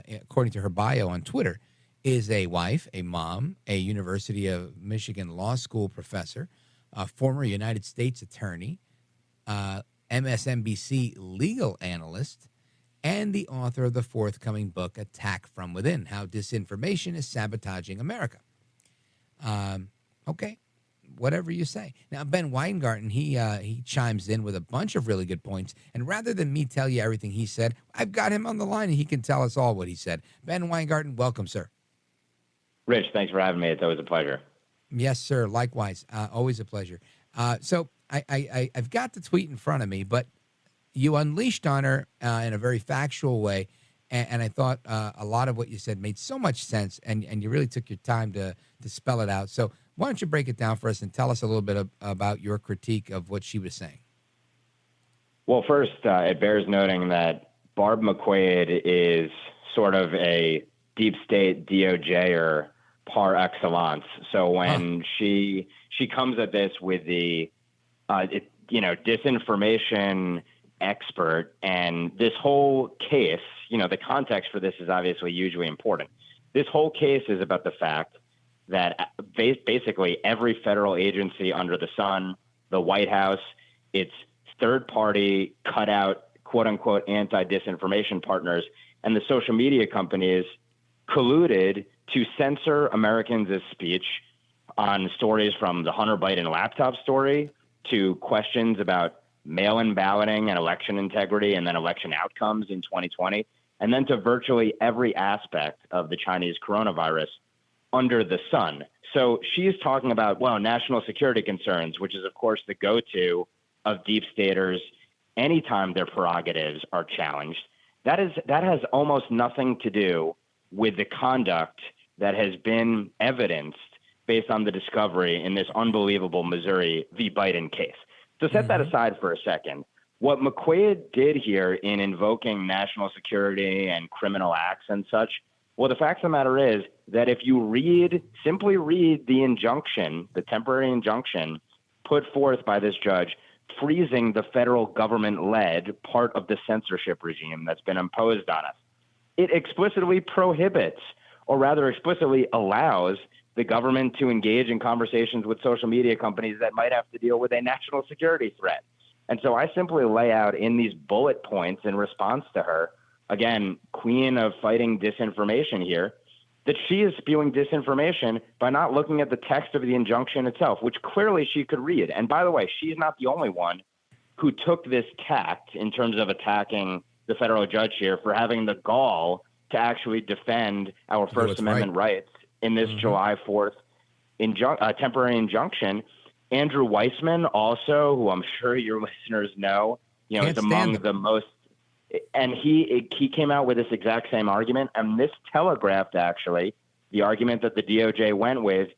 according to her bio on Twitter, is a wife, a mom, a University of Michigan Law School professor, a former United States attorney, MSNBC legal analyst, and the author of the forthcoming book, Attack from Within, How Disinformation is Sabotaging America. Okay, whatever you say. Now, Ben Weingarten, he chimes in with a bunch of really good points. And rather than me tell you everything he said, I've got him on the line and he can tell us all what he said. Ben Weingarten, welcome, sir. Rich, thanks for having me. It's always a pleasure. Yes, sir. Likewise. Always a pleasure. So I've got the tweet in front of me, but you unleashed on her in a very factual way. And I thought a lot of what you said made so much sense, and you really took your time to spell it out. So why don't you break it down for us and tell us a little bit about your critique of what she was saying? Well, first, it bears noting that Barb McQuade is sort of a deep state DOJer par excellence. So when she comes at this with the disinformation expert, and this whole case, the context for this is obviously hugely important. This whole case is about the fact that basically every federal agency under the sun, the White House, its third-party cutout, quote-unquote, anti-disinformation partners, and the social media companies colluded to censor Americans' speech on stories from the Hunter Biden laptop story to questions about mail-in balloting and election integrity and then election outcomes in 2020, and then to virtually every aspect of the Chinese coronavirus under the sun. So she's talking about, national security concerns, which is, of course, the go-to of deep staters anytime their prerogatives are challenged. That has almost nothing to do with the conduct that has been evidenced based on the discovery in this unbelievable Missouri v. Biden case. So set that aside for a second. What McQuade did here in invoking national security and criminal acts and such, well, the fact of the matter is that if you simply read the injunction, the temporary injunction put forth by this judge, freezing the federal government-led part of the censorship regime that's been imposed on us, it explicitly prohibits, or rather explicitly allows, the government to engage in conversations with social media companies that might have to deal with a national security threat. And so I simply lay out in these bullet points in response to her, again, queen of fighting disinformation here, that she is spewing disinformation by not looking at the text of the injunction itself, which clearly she could read. And by the way, she's not the only one who took this tact in terms of attacking the federal judge here for having the gall to actually defend our First Amendment rights in this July 4th temporary injunction. Andrew Weissman, also, who I'm sure your listeners know, is among the most, and he came out with this exact same argument, and this telegraphed actually the argument that the DOJ went with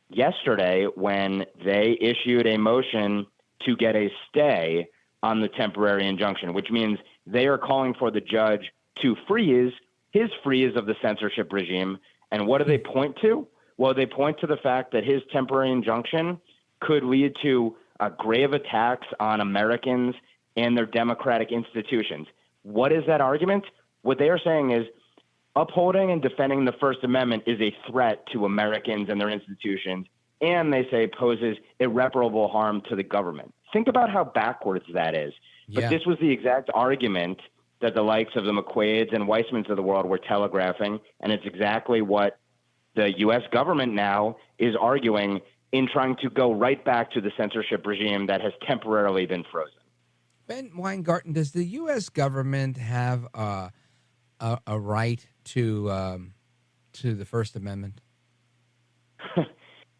yesterday when they issued a motion to get a stay on the temporary injunction, which means they are calling for the judge to freeze his freeze of the censorship regime. And what do they point to? Well, they point to the fact that his temporary injunction could lead to grave attacks on Americans and their democratic institutions. What is that argument? What they are saying is upholding and defending the First Amendment is a threat to Americans and their institutions, and they say poses irreparable harm to the government. Think about how backwards that is. But this was the exact argument that the likes of the McQuades and Weissmans of the world were telegraphing, and it's exactly what the U.S. government now is arguing in trying to go right back to the censorship regime that has temporarily been frozen. Ben Weingarten, does the U.S. government have a right to the First Amendment?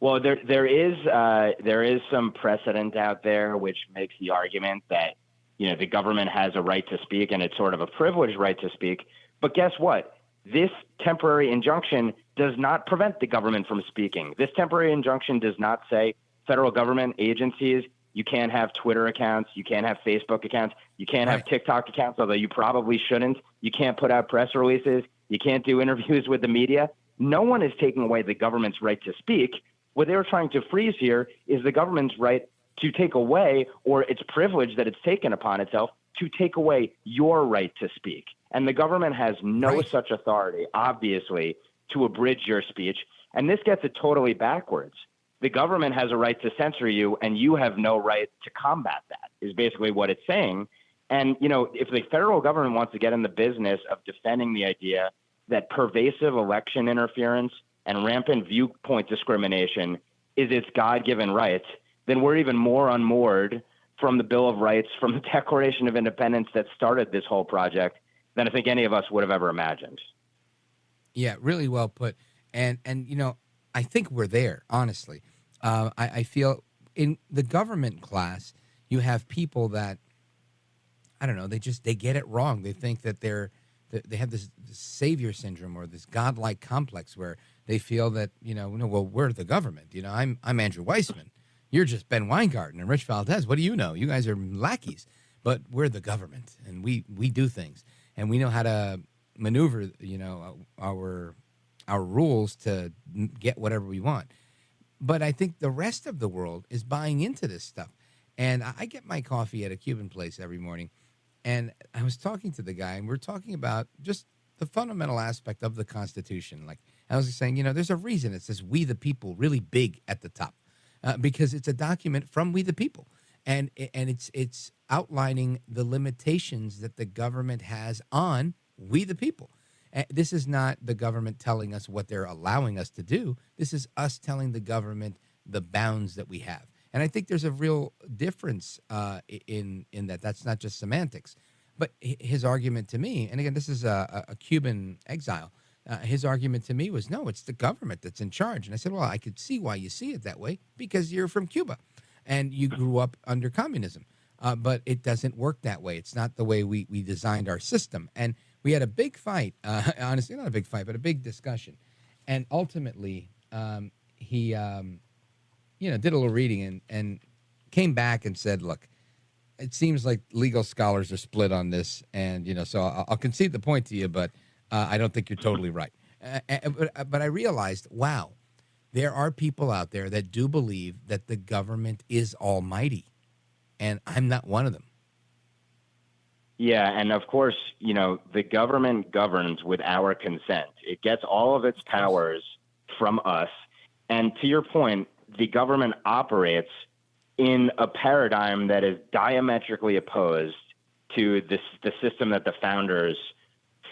Well, there is some precedent out there which makes the argument that the government has a right to speak, and it's sort of a privileged right to speak. But guess what? This temporary injunction does not prevent the government from speaking. This temporary injunction does not say federal government agencies, you can't have Twitter accounts, you can't have Facebook accounts, you can't have TikTok accounts, although you probably shouldn't. You can't put out press releases. You can't do interviews with the media. No one is taking away the government's right to speak. What they're trying to freeze here is the government's right to take away, or its privilege that it's taken upon itself to take away your right to speak. And the government has no such authority, obviously, to abridge your speech. And this gets it totally backwards. The government has a right to censor you, and you have no right to combat that, is basically what it's saying. And, if the federal government wants to get in the business of defending the idea that pervasive election interference and rampant viewpoint discrimination is its God-given rights, then we're even more unmoored from the Bill of Rights, from the Declaration of Independence that started this whole project than I think any of us would have ever imagined. Yeah, really well put. And I think we're there, honestly. I feel in the government class, you have people that, I don't know, they get it wrong. They think that they have this savior syndrome or this godlike complex where they feel that, well, we're the government. I'm Andrew Weissman. You're just Ben Weingarten and Rich Valdez. What do you know? You guys are lackeys, but we're the government and we do things and we know how to maneuver, our rules to get whatever we want. But I think the rest of the world is buying into this stuff. And I get my coffee at a Cuban place every morning. And I was talking to the guy, and we're talking about just the fundamental aspect of the Constitution. Like I was saying, there's a reason it says "We the People" really big at the top, because it's a document from we the people, and it's outlining the limitations that the government has on we the people. This is not the government telling us what they're allowing us to do. This is us telling the government the bounds that we have. And I think there's a real difference in that. That's not just semantics. But his argument to me, and again, this is a Cuban exile, his argument to me was, no, it's the government that's in charge. And I said, well, I could see why you see it that way, because you're from Cuba and you grew up under communism. But it doesn't work that way. It's not the way we designed our system. And we had a big fight, honestly, not a big fight, but a big discussion. And ultimately, he did a little reading and came back and said, look, it seems like legal scholars are split on this. And, so I'll concede the point to you, but I don't think you're totally right. But I realized, wow, there are people out there that do believe that the government is almighty. And I'm not one of them. Yeah, and of course, the government governs with our consent. It gets all of its powers from us. And to your point, the government operates in a paradigm that is diametrically opposed to the system that the founders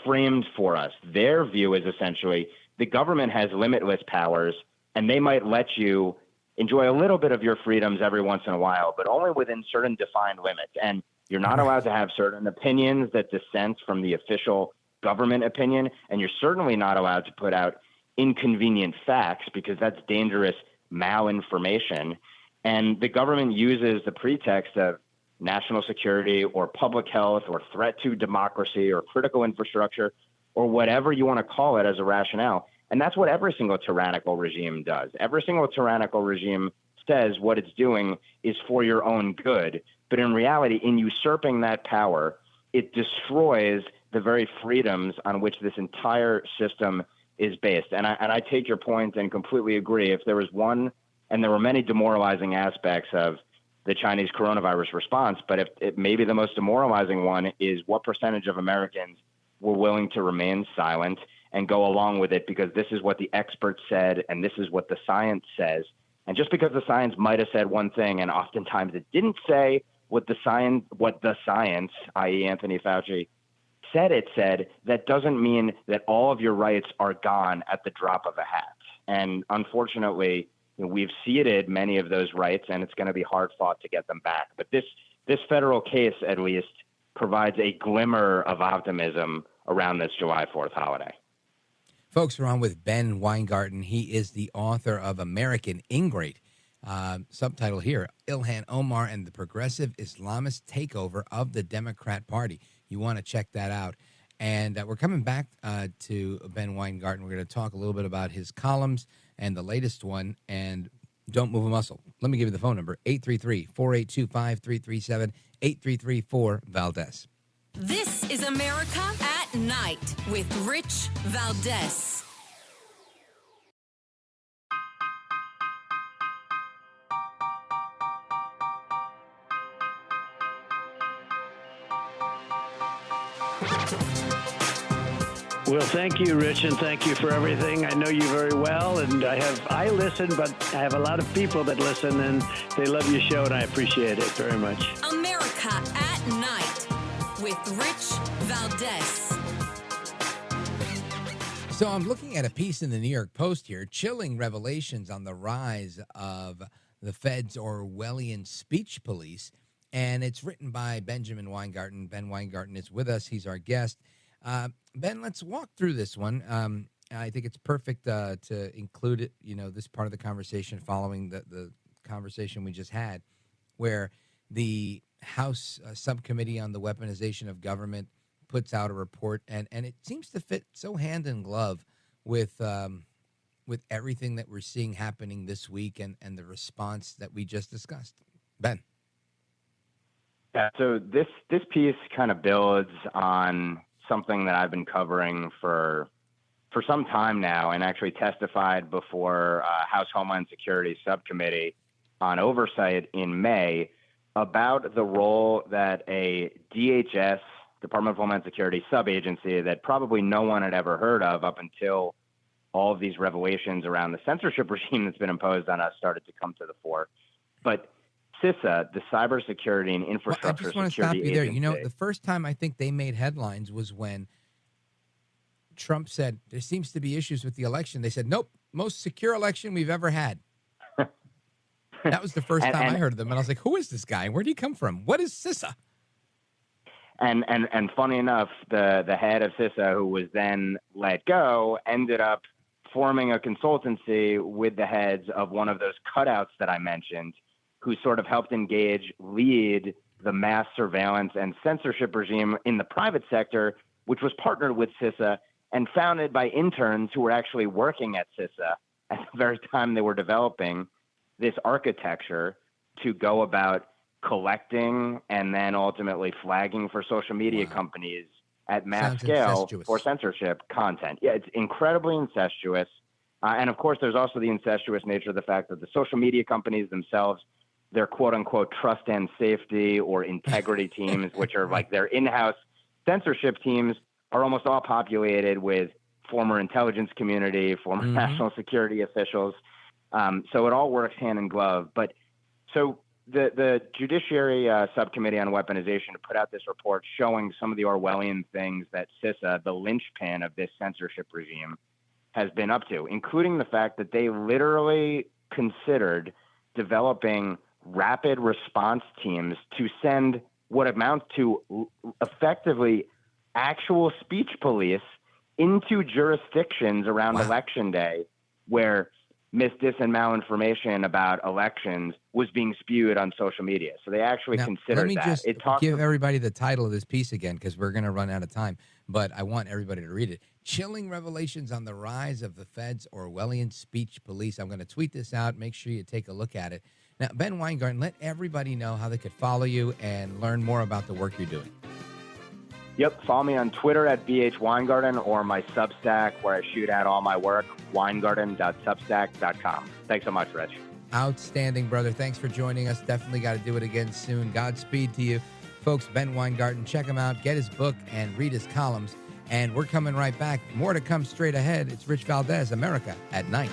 framed for us. Their view is essentially the government has limitless powers, and they might let you enjoy a little bit of your freedoms every once in a while, but only within certain defined limits. And you're not allowed to have certain opinions that dissent from the official government opinion, and you're certainly not allowed to put out inconvenient facts because that's dangerous malinformation. And the government uses the pretext of national security or public health or threat to democracy or critical infrastructure or whatever you want to call it as a rationale. And that's what every single tyrannical regime does. Every single tyrannical regime says what it's doing is for your own good. But in reality, in usurping that power, it destroys the very freedoms on which this entire system is based. And I take your point and completely agree. If there was one, and there were many demoralizing aspects of the Chinese coronavirus response, but if maybe the most demoralizing one is what percentage of Americans were willing to remain silent and go along with it because this is what the experts said and this is what the science says. And just because the science might have said one thing and oftentimes it didn't say what the science, i.e. Anthony Fauci, said it said, that doesn't mean that all of your rights are gone at the drop of a hat. And unfortunately, we've ceded many of those rights, and it's going to be hard fought to get them back. But this federal case, at least, provides a glimmer of optimism around this July 4th holiday. Folks, we're on with Ben Weingarten. He is the author of American Ingrate. Subtitle here, Ilhan Omar and the Progressive Islamist Takeover of the Democrat Party. You want to check that out. And we're coming back to Ben Weingarten. We're going to talk a little bit about his columns and the latest one. And don't move a muscle. Let me give you the phone number, 833-482-5337, 833-4-VALDEZ. This is America at Night with Rich Valdez. Well, thank you, Rich, and thank you for everything. I know you very well, and I listen, but I have a lot of people that listen, and they love your show, and I appreciate it very much. America at Night with Rich Valdez. So I'm looking at a piece in the New York Post here, chilling revelations on the rise of the Fed's Orwellian speech police. And it's written by Benjamin Weingarten. Ben Weingarten is with us. He's our guest. Ben, let's walk through this one. I think it's perfect to include it, this part of the conversation following the conversation we just had, where the House Subcommittee on the Weaponization of Government puts out a report, and it seems to fit so hand in glove with everything that we're seeing happening this week and the response that we just discussed. Ben. Yeah, so this piece kind of builds on something that I've been covering for some time now, and actually testified before House Homeland Security Subcommittee on Oversight in May about the role that a DHS, Department of Homeland Security sub-agency that probably no one had ever heard of up until all of these revelations around the censorship regime that's been imposed on us started to come to the fore. But CISA, the Cybersecurity and Infrastructure I just want to Security stop you there. Agency, The first time I think they made headlines was when Trump said there seems to be issues with the election. They said, nope, most secure election we've ever had. That was the first time I heard of them. And I was like, who is this guy? Where did he come from? What is CISA? And funny enough, the head of CISA, who was then let go, ended up forming a consultancy with the heads of one of those cutouts that I mentioned, who sort of helped lead the mass surveillance and censorship regime in the private sector, which was partnered with CISA and founded by interns who were actually working at CISA at the very time they were developing this architecture to go about collecting and then ultimately flagging for social media companies at mass scale for censorship content. Yeah, it's incredibly incestuous. And of course, there's also the incestuous nature of the fact that the social media companies themselves, their quote unquote trust and safety or integrity teams, which are like their in-house censorship teams, are almost all populated with former intelligence community, former national security officials. So it all works hand in glove. But so the Judiciary Subcommittee on Weaponization put out this report showing some of the Orwellian things that CISA, the linchpin of this censorship regime, has been up to, including the fact that they literally considered developing rapid response teams to send what amounts to effectively actual speech police into jurisdictions around Election Day where dis and malinformation about elections was being spewed on social media. So they actually considered let me that. Just give everybody the title of this piece again, because we're going to run out of time, but I want everybody to read it. Chilling revelations on the rise of the Fed's Orwellian speech police. I'm going to tweet this out. Make sure you take a look at it. Now, Ben Weingarten, let everybody know how they could follow you and learn more about the work you're doing. Yep. Follow me on Twitter at BHWeingarten or my Substack where I shoot out all my work, weingarten.substack.com. Thanks so much, Rich. Outstanding, brother. Thanks for joining us. Definitely got to do it again soon. Godspeed to you. Folks, Ben Weingarten, check him out, get his book, and read his columns. And we're coming right back. More to come straight ahead. It's Rich Valdez, America at Night.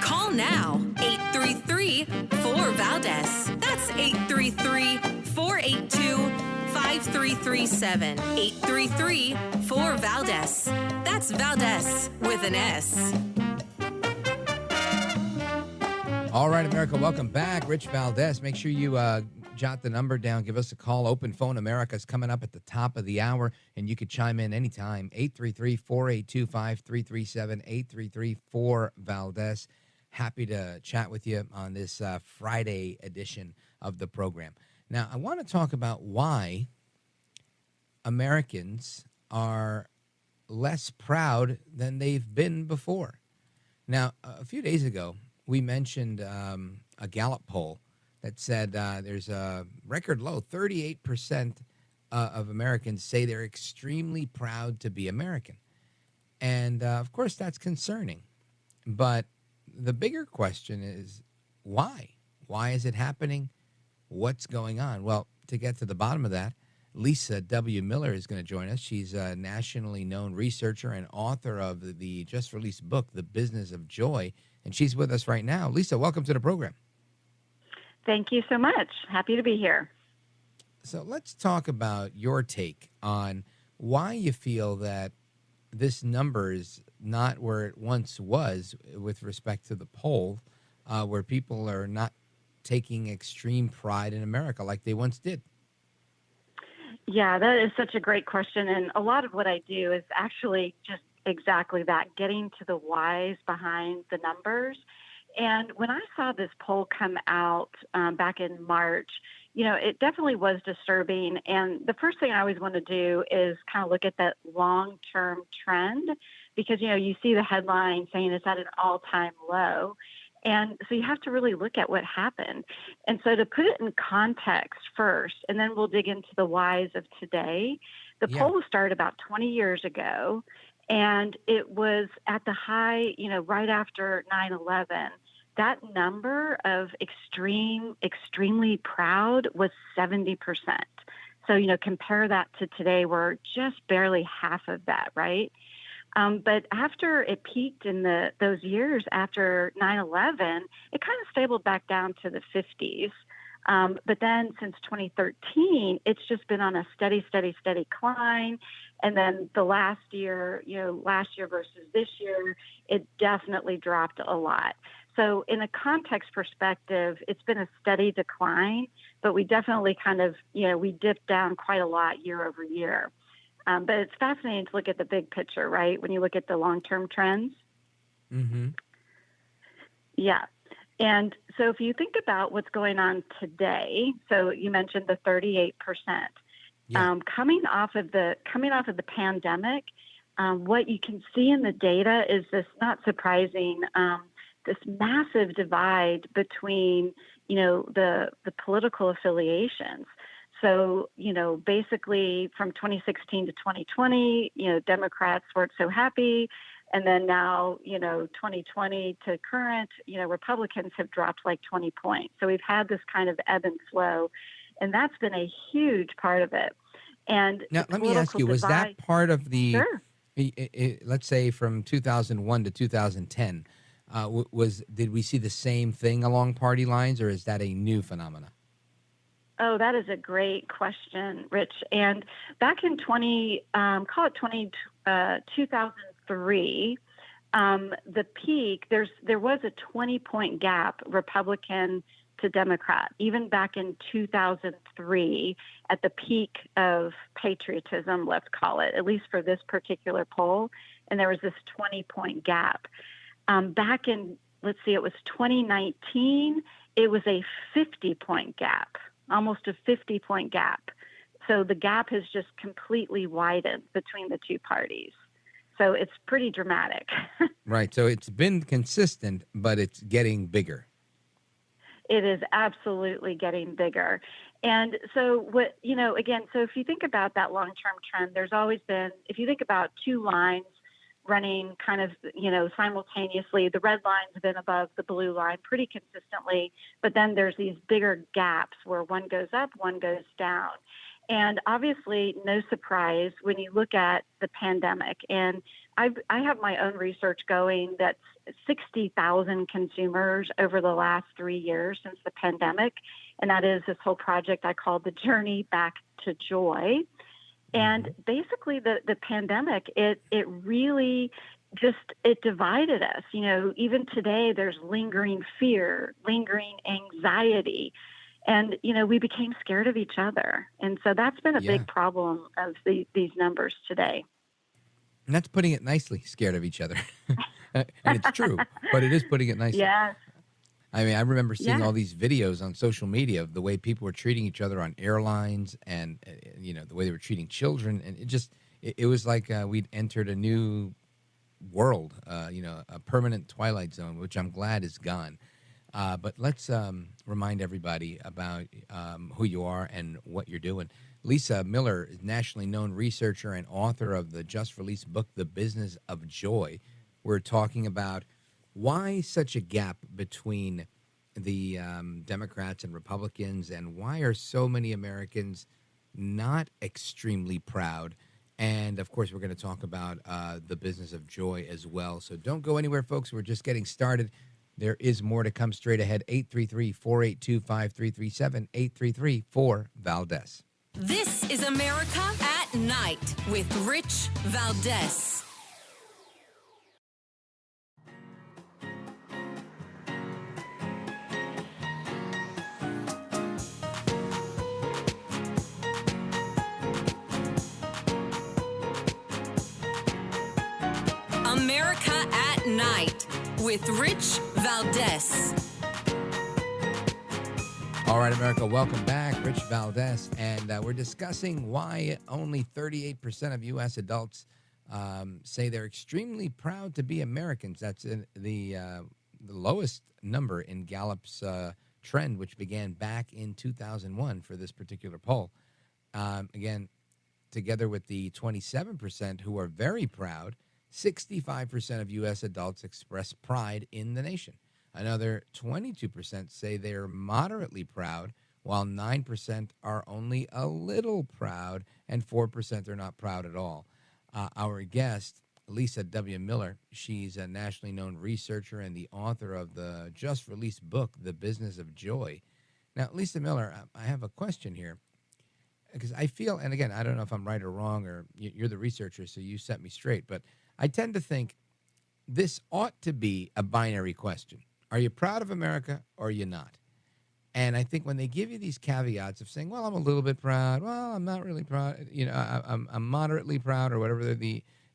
Call now 833-4-VALDEZ. That's 833-482-5337. 833-4-VALDEZ. That's Valdez with an S. All right, America, welcome back. Rich Valdez. Make sure you jot the number down. Give us a call. Open Phone America is coming up at the top of the hour, and you could chime in anytime. 833-482-5337, 833-4-VALDEZ. Happy to chat with you on this Friday edition of the program. Now, I want to talk about why Americans are less proud than they've been before. Now, a few days ago, we mentioned a Gallup poll that said there's a record low, 38% of Americans say they're extremely proud to be American. And, of course, that's concerning. But the bigger question is, why? Why is it happening? What's going on? Well, to get to the bottom of that, Lisa W. Miller is going to join us. She's a nationally known researcher and author of the just released book, The Business of Joy, and she's with us right now. Lisa, welcome to the program. Thank you so much. Happy to be here. So let's talk about your take on why you feel that this number is not where it once was with respect to the poll, where people are not taking extreme pride in America like they once did. Yeah, that is such a great question. And a lot of what I do is actually just exactly that, getting to the whys behind the numbers. And when I saw this poll come out back in March, it definitely was disturbing. And the first thing I always want to do is kind of look at that long-term trend because, you see the headline saying it's at an all-time low. And so you have to really look at what happened. And so to put it in context first, and then we'll dig into the whys of today, the poll started about 20 years ago, and it was at the high, right after 9/11. That number of extremely proud was 70%. So, compare that to today, we're just barely half of that, right? But after it peaked in those years after 9/11, it kind of stabilized back down to the 50s. But then since 2013, it's just been on a steady climb. And then the last year versus this year, it definitely dropped a lot. So in a context perspective, it's been a steady decline, but we definitely kind of, we dipped down quite a lot year over year. But it's fascinating to look at the big picture, right? When you look at the long-term trends. Mm-hmm. Yeah. And so if you think about what's going on today, so you mentioned the 38%. Yeah. Coming off of the pandemic, what you can see in the data is this, not surprising, this massive divide between, the political affiliations. So, basically from 2016 to 2020, Democrats weren't so happy. And then now, 2020 to current, Republicans have dropped like 20 points. So we've had this kind of ebb and flow, and that's been a huge part of it. And now, let me ask you, was that part of the, Sure. Let's say from 2001 to 2010, did we see the same thing along party lines, or is that a new phenomenon? Oh, that is a great question, Rich. And back in 2003, the peak, there was a 20-point gap, Republican to Democrat, even back in 2003 at the peak of patriotism, let's call it, at least for this particular poll. And there was this 20-point gap. Back in, it was 2019, it was a 50-point gap. Almost a 50-point gap. So the gap has just completely widened between the two parties. So it's pretty dramatic. Right. So it's been consistent, but it's getting bigger. It is absolutely getting bigger. And so so if you think about that long-term trend, there's always been, if you think about two lines running kind of, simultaneously. The red line's been above the blue line pretty consistently, but then there's these bigger gaps where one goes up, one goes down. And obviously, no surprise when you look at the pandemic. And I have my own research going that's 60,000 consumers over the last 3 years since the pandemic. And that is this whole project I call the Journey Back to Joy. And basically the pandemic, it really it divided us. Even today there's lingering fear, lingering anxiety. And, we became scared of each other. And so that's been a big problem of these numbers today. And that's putting it nicely, scared of each other. And it's true, but it is putting it nicely. Yes. I mean, I remember seeing all these videos on social media of the way people were treating each other on airlines and, the way they were treating children. And it was like we'd entered a new world, a permanent twilight zone, which I'm glad is gone. But let's remind everybody about who you are and what you're doing. Lisa Miller is nationally known researcher and author of the just-released book, The Business of Joy. We're talking about why such a gap between the Democrats and Republicans, and why are so many Americans not extremely proud? And of course, we're going to talk about the business of joy as well. So don't go anywhere, folks. We're just getting started. There is more to come straight ahead. 833-482-5337, 833-4-VALDEZ. This is America at Night with Rich Valdez. America at Night with Rich Valdez. All right, America, welcome back. Rich Valdez, and we're discussing why only 38% of U.S. adults say they're extremely proud to be Americans. That's the lowest number in Gallup's trend, which began back in 2001 for this particular poll. Again, together with the 27% who are very proud, 65% of U.S. adults express pride in the nation. Another 22% say they're moderately proud, while 9% are only a little proud, and 4% are not proud at all. Our guest, Lisa W. Miller, she's a nationally known researcher and the author of the just-released book, The Business of Joy. Now, Lisa Miller, I have a question here, because I feel, and again, I don't know if I'm right or wrong, or you're the researcher, so you set me straight, but I tend to think this ought to be a binary question. Are you proud of America or are you not? And I think when they give you these caveats of saying, well, I'm a little bit proud, well, I'm not really proud, I'm moderately proud, or whatever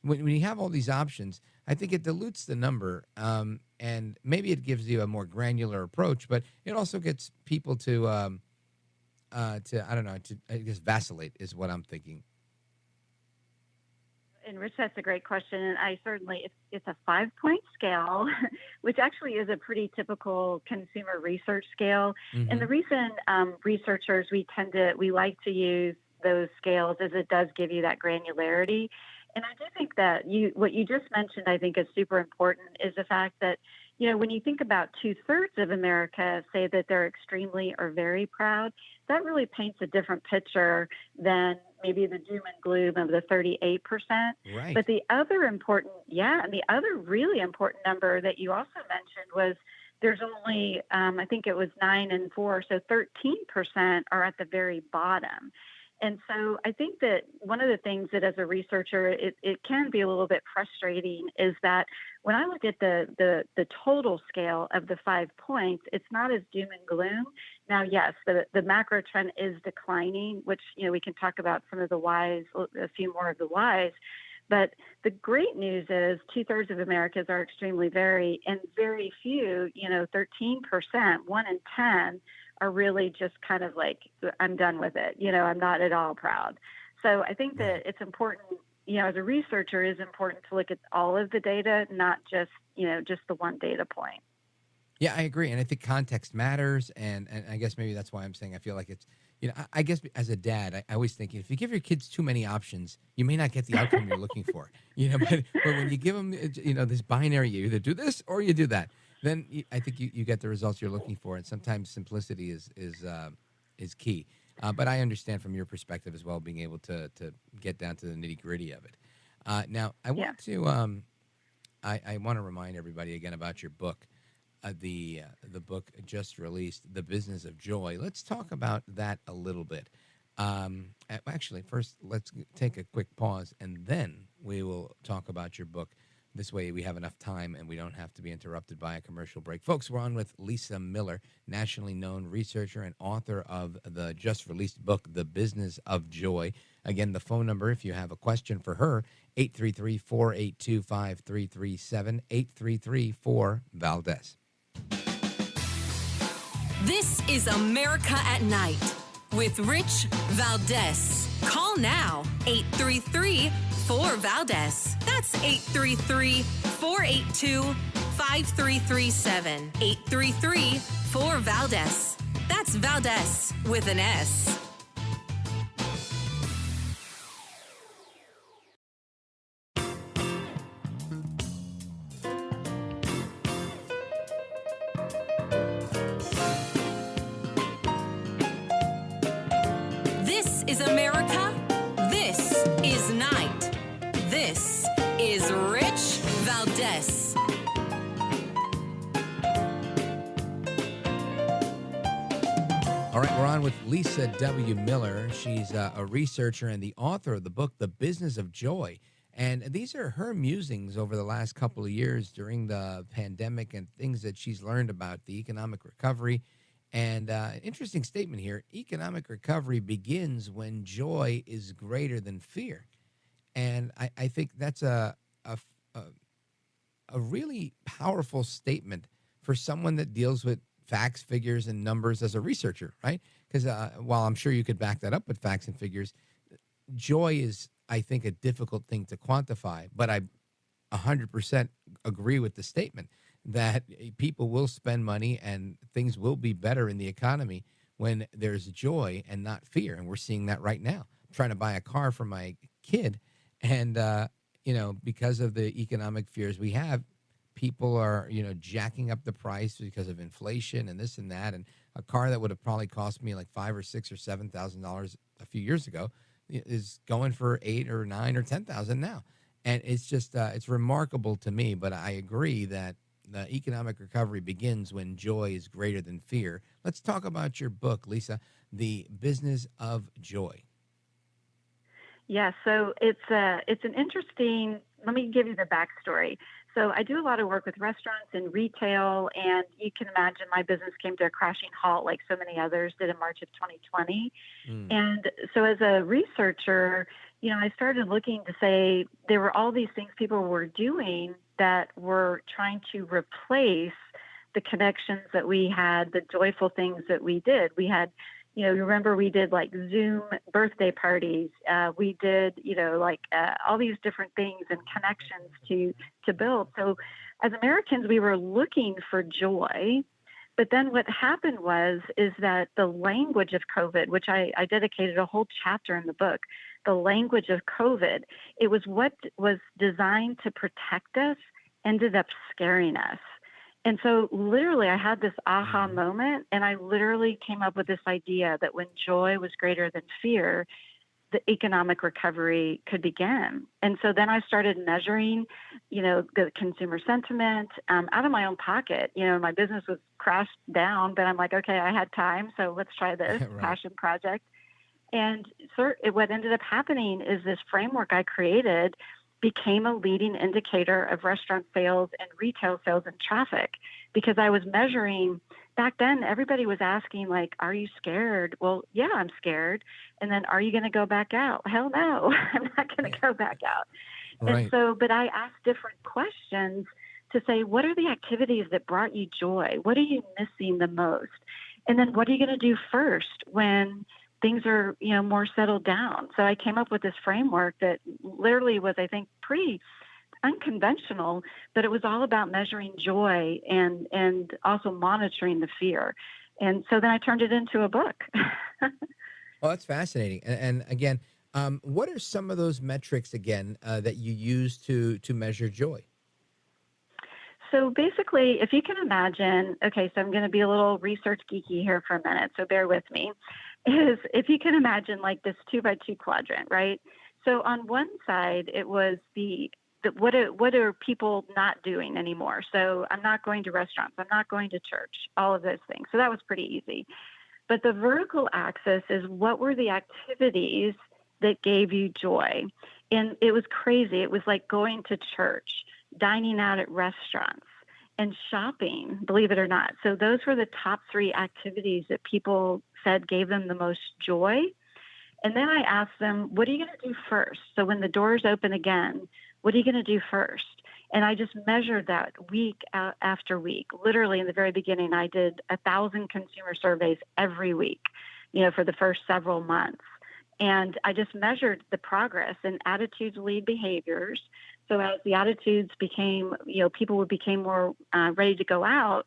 when you have all these options, I think it dilutes the number, and maybe it gives you a more granular approach, but it also gets people to I guess vacillate is what I'm thinking. And Rich, that's a great question. And I certainly, it's a 5-point scale, which actually is a pretty typical consumer research scale. Mm-hmm. And the reason researchers, we like to use those scales is it does give you that granularity. And I do think that what you just mentioned, I think is super important, is the fact that, when you think about 2/3 of America say that they're extremely or very proud, that really paints a different picture than maybe the doom and gloom of the 38%. Right. But the other and the other really important number that you also mentioned was there's only, I think it was 9 and 4, so 13% are at the very bottom. And so I think that one of the things that as a researcher, it can be a little bit frustrating is that when I look at the total scale of the 5 points, it's not as doom and gloom. Now, yes, the macro trend is declining, which, we can talk about some of the whys, a few more of the whys. But the great news is 2/3 of Americans are extremely very, and very few, 13%, 1 in 10, are really just kind of like, I'm done with it. I'm not at all proud. So I think that it's important, as a researcher, it is important to look at all of the data, not just the one data point. Yeah, I agree. And I think context matters. And I guess maybe that's why I'm saying I feel like it's, I guess as a dad, I always think if you give your kids too many options, you may not get the outcome you're looking for. But when you give them, this binary, you either do this or you do that, then I think you get the results you're looking for. And sometimes simplicity is key. But I understand from your perspective as well, being able to get down to the nitty gritty of it. Now, I want to I want to remind everybody again about your book. The book just released, The Business of Joy. Let's talk about that a little bit. Actually, first, let's take a quick pause, and then we will talk about your book. This way we have enough time and we don't have to be interrupted by a commercial break. Folks, we're on with Lisa Miller, nationally known researcher and author of the just-released book, The Business of Joy. Again, the phone number, if you have a question for her, 833-482-5337, 833-4-VALDEZ. This is America at Night with Rich Valdez. Call now, 833-4-VALDEZ. That's 833-482-5337. 833-4-VALDEZ. That's Valdez with an S. is Rich Valdez. All right, we're on with Lisa W. Miller. She's a researcher and the author of the book, The Business of Joy. And these are her musings over the last couple of years during the pandemic and things that she's learned about the economic recovery. And an interesting statement here, economic recovery begins when joy is greater than fear. And I think that's a really powerful statement for someone that deals with facts, figures, and numbers as a researcher, right? Because while I'm sure you could back that up with facts and figures, joy is, I think, a difficult thing to quantify. But I 100% agree with the statement that people will spend money and things will be better in the economy when there's joy and not fear. And we're seeing that right now. I'm trying to buy a car for my kid, and because of the economic fears we have, people are, jacking up the price because of inflation and this and that. And a car that would have probably cost me like $5,000 or $6,000 or $7,000 a few years ago is going for $8,000 or $9,000 or $10,000 now. And it's just, it's remarkable to me. But I agree that the economic recovery begins when joy is greater than fear. Let's talk about your book, Lisa, The Business of Joy. Yeah, so it's an interesting. Let me give you the backstory. So I do a lot of work with restaurants and retail, and you can imagine my business came to a crashing halt like so many others did in March of 2020. And so as a researcher, I started looking to say there were all these things people were doing that were trying to replace the connections that we had, the joyful things that we did. We had, remember we did like Zoom birthday parties. We did, all these different things and connections to build. So as Americans, we were looking for joy. But then what happened is that the language of COVID, which I dedicated a whole chapter in the book, the language of COVID, it was what was designed to protect us, ended up scaring us. And so literally I had this aha moment, and I literally came up with this idea that when joy was greater than fear, the economic recovery could begin. And so then I started measuring, the consumer sentiment out of my own pocket. My business was crashed down, but I'm like, okay, I had time, so let's try this passion project. And what ended up happening is this framework I created became a leading indicator of restaurant sales and retail sales and traffic, because I was measuring. Back then, everybody was asking, like, are you scared? Well, yeah, I'm scared. And then, are you going to go back out? Hell no, I'm not going to go back out. Right. And so, but I asked different questions to say, what are the activities that brought you joy? What are you missing the most? And then what are you going to do first when things are, more settled down? So I came up with this framework that literally was, I think, pretty unconventional, but it was all about measuring joy and also monitoring the fear. And so then I turned it into a book. Well, that's fascinating. And again, what are some of those metrics again that you use to measure joy? So basically, if you can imagine, okay, so I'm going to be a little research geeky here for a minute, so bear with me, is if you can imagine like this 2x2 quadrant, right? So on one side, it was what are people not doing anymore? So I'm not going to restaurants, I'm not going to church, all of those things. So that was pretty easy. But the vertical axis is what were the activities that gave you joy? And it was crazy. It was like going to church, dining out at restaurants, and shopping, believe it or not. So those were the top 3 activities that people said gave them the most joy. And then I asked them, what are you going to do first? So when the doors open again, what are you going to do first? And I just measured that week after week. Literally in the very beginning, I did 1,000 consumer surveys every week, for the first several months. And I just measured the progress, and attitudes lead behaviors. So as the attitudes became, people became more ready to go out,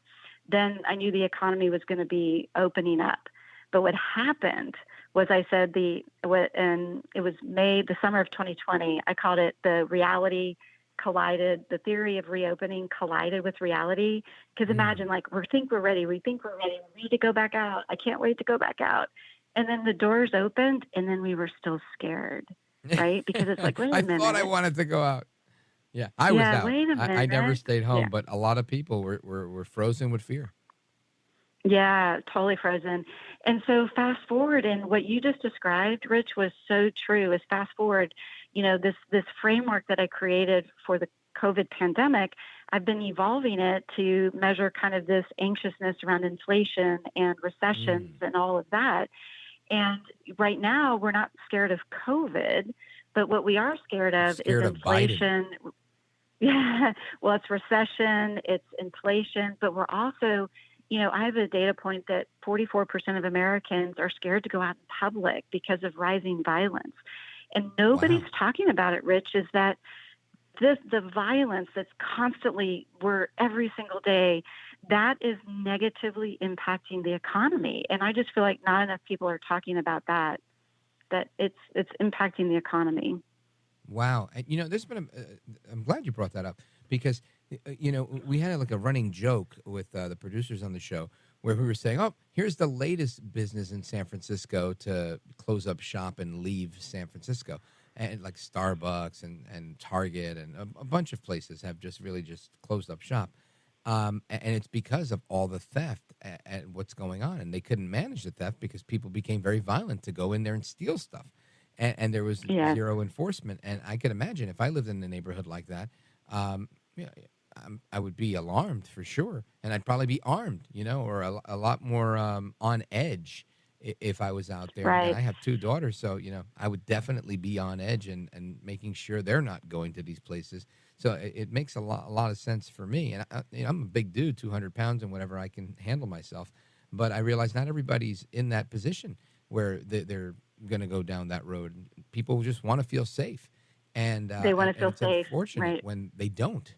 then I knew the economy was going to be opening up. But what happened was I said and it was the summer of 2020, I called it the reality collided, the theory of reopening collided with reality. Because imagine, like, we think we're ready to go back out. I can't wait to go back out. And then the doors opened, and then we were still scared, right? Because it's like, wait a minute. I thought I wanted to go out. Yeah, I was out. Wait a minute. I never stayed home, Yeah. but a lot of people were frozen with fear. Yeah, totally frozen. And so fast forward, and what you just described, Rich, was so true. Is fast forward, this framework that I created for the COVID pandemic, I've been evolving it to measure kind of this anxiousness around inflation and recessions and all of that. And right now, we're not scared of COVID, but what we are scared of is inflation. Yeah, well, it's recession, it's inflation, but we're also, I have a data point that 44% of Americans are scared to go out in public because of rising violence. And nobody's talking about it, Rich, is that the violence that's constantly, every single day, that is negatively impacting the economy. And I just feel like not enough people are talking about that it's impacting the economy. Wow. And, there's been I'm glad you brought that up because, we had like a running joke with the producers on the show where we were saying, oh, here's the latest business in San Francisco to close up shop and leave San Francisco. And like Starbucks and Target and a bunch of places have just closed up shop. And it's because of all the theft and what's going on. And they couldn't manage the theft because people became very violent to go in there and steal stuff. And there was zero enforcement. And I could imagine if I lived in a neighborhood like that, I would be alarmed for sure. And I'd probably be armed, or a lot more on edge if I was out there. Right. And I have 2 daughters, so, I would definitely be on edge and making sure they're not going to these places. So it makes a lot of sense for me. And I'm a big dude, 200 pounds and whatever, I can handle myself. But I realize not everybody's in that position where they're going to go down that road. People just want to feel safe. And they want to feel it's safe. Unfortunate right. when they don't.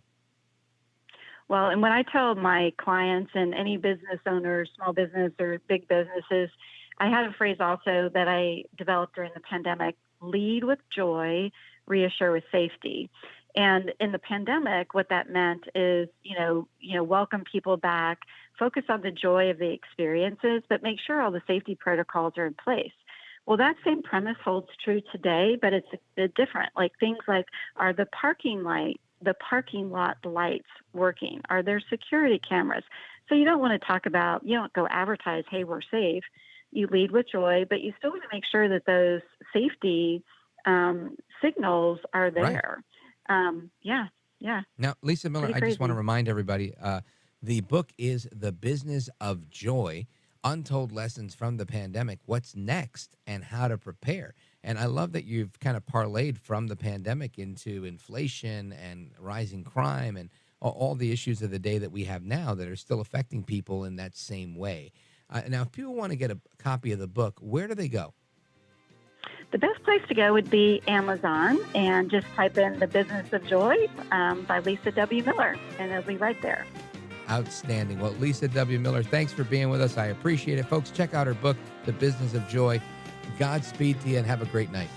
Well, and when I tell my clients and any business owners, small business or big businesses, I had a phrase also that I developed during the pandemic: lead with joy, reassure with safety. And in the pandemic, what that meant is, welcome people back, focus on the joy of the experiences, but make sure all the safety protocols are in place. Well, that same premise holds true today, but it's a bit different. Like things like, are the parking lot lights working? Are there security cameras? So you don't want to talk about, you don't go advertise, hey, we're safe. You lead with joy, but you still want to make sure that those safety signals are there. Right. Yeah. Now, Lisa Miller, I just want to remind everybody, the book is The Business of Joy, Untold Lessons from the Pandemic, What's Next, and How to Prepare. And I love that you've kind of parlayed from the pandemic into inflation and rising crime and all the issues of the day that we have now that are still affecting people in that same way. Now, if people want to get a copy of the book, where do they go? The best place to go would be Amazon, and just type in The Business of Joy by Lisa W. Miller, and it'll be right there. Outstanding. Well, Lisa W. Miller, thanks for being with us. I appreciate it. Folks, check out her book, The Business of Joy. Godspeed to you and have a great night.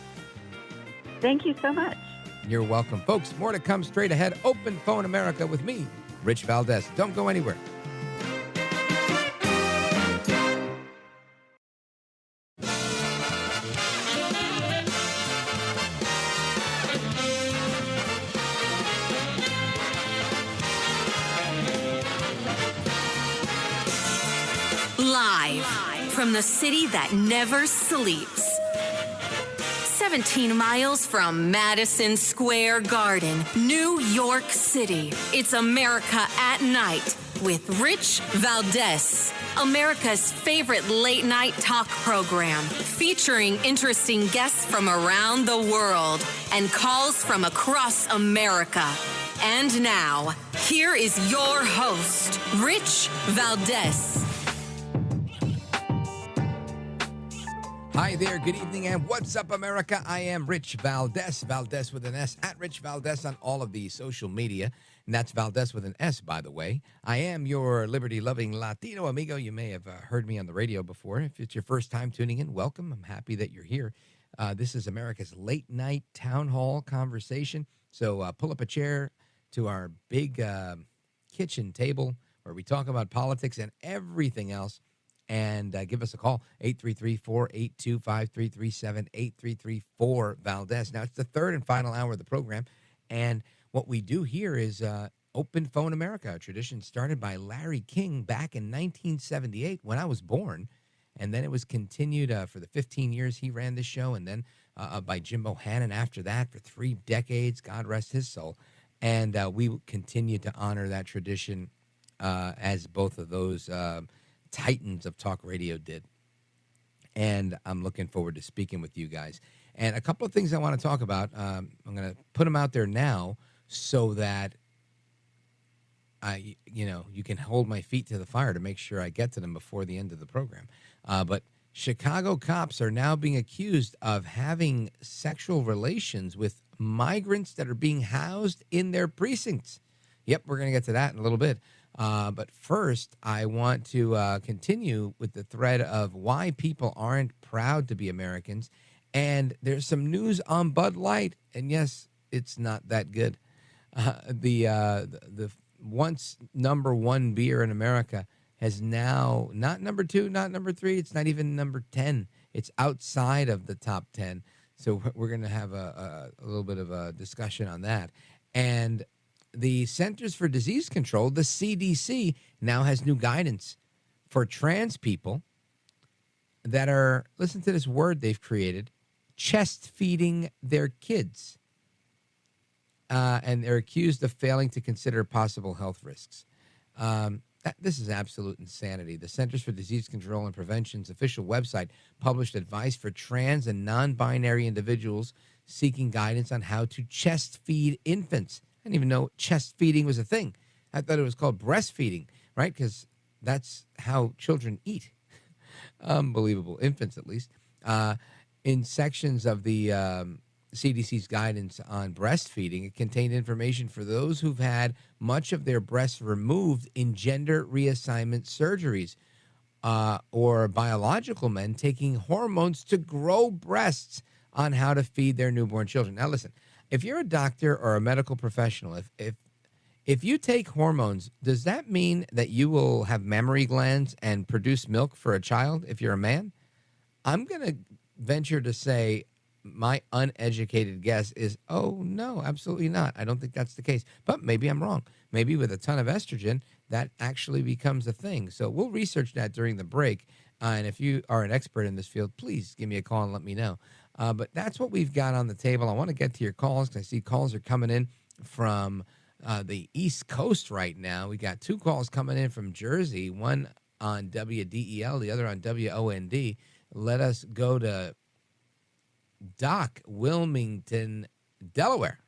Thank you so much. You're welcome. Folks, more to come straight ahead. Open Phone America with me, Rich Valdez. Don't go anywhere. Live from the city that never sleeps. 17 miles from Madison Square Garden, New York City. It's America at Night with Rich Valdez, America's favorite late night talk program, featuring interesting guests from around the world and calls from across America. And now, here is your host, Rich Valdez. Hi there, good evening, and what's up, America? I am Rich Valdez, Valdez with an S, at Rich Valdez on all of the social media, and that's Valdez with an S, by the way. I am your liberty-loving Latino amigo. You may have heard me on the radio before. If it's your first time tuning in, welcome. I'm happy that you're here. This is America's late-night town hall conversation, so pull up a chair to our big kitchen table where we talk about politics and everything else. And give us a call, 833-482-5337, 833-4-VALDEZ. Now, it's the third and final hour of the program, and what we do here is Open Phone America, a tradition started by Larry King back in 1978 when I was born. And then it was continued for the 15 years he ran this show, and then by Jim Bohannon after that for 3 decades, God rest his soul. And we continue to honor that tradition as both of those titans of talk radio did. And I'm looking forward to speaking with you guys. And a couple of things I want to talk about. I'm going to put them out there now so that you can hold my feet to the fire to make sure I get to them before the end of the program. But Chicago cops are now being accused of having sexual relations with migrants that are being housed in their precincts. Yep, we're going to get to that in a little bit. But first, I want to continue with the thread of why people aren't proud to be Americans. And there's some news on Bud Light. And yes, it's not that good. The once number 1 beer in America has now not number 2, not number 3. It's not even number 10. It's outside of the top 10. So we're going to have a little bit of a discussion on that. And the Centers for Disease Control, the CDC, now has new guidance for trans people that are, listen to this word they've created, chest feeding their kids. And they're accused of failing to consider possible health risks. This is absolute insanity. The Centers for Disease Control and Prevention's official website published advice for trans and non-binary individuals seeking guidance on how to chest feed infants. I didn't even know chest feeding was a thing. I thought it was called breastfeeding, right? Because that's how children eat. Unbelievable. Infants, at least. In sections of the CDC's guidance on breastfeeding, it contained information for those who've had much of their breasts removed in gender reassignment surgeries, or biological men taking hormones to grow breasts on how to feed their newborn children. Now, listen, if you're a doctor or a medical professional, if you take hormones, does that mean that you will have mammary glands and produce milk for a child if you're a man? I'm going to venture to say my uneducated guess is, oh, no, absolutely not. I don't think that's the case. But maybe I'm wrong. Maybe with a ton of estrogen, that actually becomes a thing. So we'll research that during the break. And if you are an expert in this field, please give me a call and let me know. But that's what we've got on the table. I want to get to your calls because I see calls are coming in from the East Coast right now. We got 2 calls coming in from Jersey, one on WDEL, the other on WOND. Let us go to Doc, Wilmington, Delaware.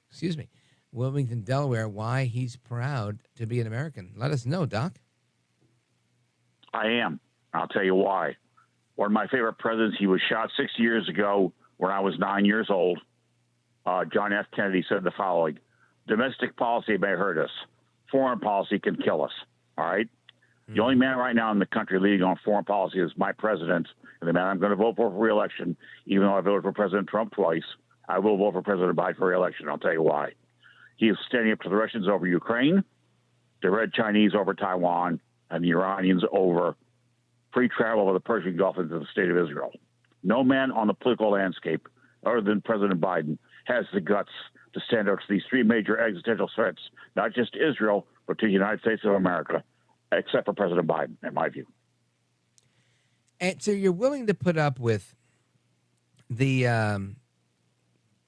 Wilmington, Delaware, why he's proud to be an American. Let us know, Doc. I am. I'll tell you why. One of my favorite presidents, he was shot 60 years ago when I was 9 years old. John F. Kennedy said the following: domestic policy may hurt us. Foreign policy can kill us. All right? Mm-hmm. The only man right now in the country leading on foreign policy is my president, and the man I'm going to vote for re-election. Even though I voted for President Trump twice, I will vote for President Biden for re-election. I'll tell you why. He is standing up to the Russians over Ukraine, the Red Chinese over Taiwan, and the Iranians over free travel over the Persian Gulf into the state of Israel. No man on the political landscape, other than President Biden, has the guts to stand up to these 3 major existential threats, not just to Israel, but to the United States of America, except for President Biden, in my view. And so you're willing to put up with the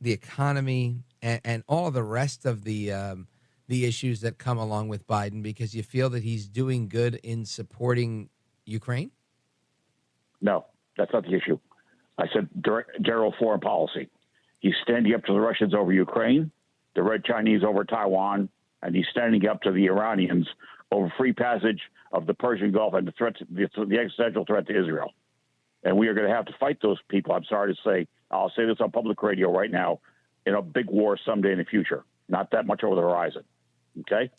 economy and all the rest of the issues that come along with Biden because you feel that he's doing good in supporting Ukraine? No, that's not the issue. I said general foreign policy. He's standing up to the Russians over Ukraine, the Red Chinese over Taiwan, and he's standing up to the Iranians over free passage of the Persian Gulf and the existential threat to Israel. And we are going to have to fight ththose people. I'm sorry to say. I'll say this on public radio right now, in a big war someday in the future. Not that much over the horizon. Okay?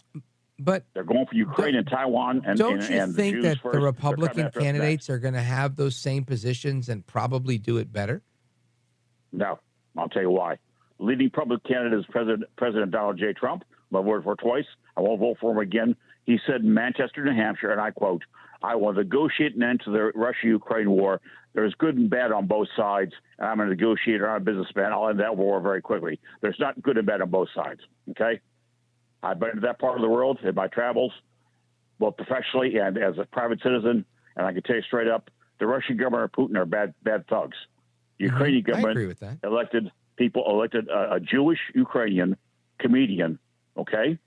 But they're going for Ukraine and Taiwan. And don't you and think the that first, the Republican candidates are going to have those same positions and probably do it better? No. I'll tell you why. Leading Republican candidate is President Donald J. Trump. I've voted for twice. I won't vote for him again. He said in Manchester, New Hampshire, and I quote, "I will negotiate an end to the Russia-Ukraine war. There's good and bad on both sides, and I'm a negotiator. I'm a businessman. I'll end that war very quickly. There's not good and bad on both sides." Okay? I've been to that part of the world in my travels, both professionally and as a private citizen, and I can tell you straight up, the Russian government or Putin are bad thugs. The Ukrainian government I agree with that. elected a Jewish Ukrainian comedian, okay?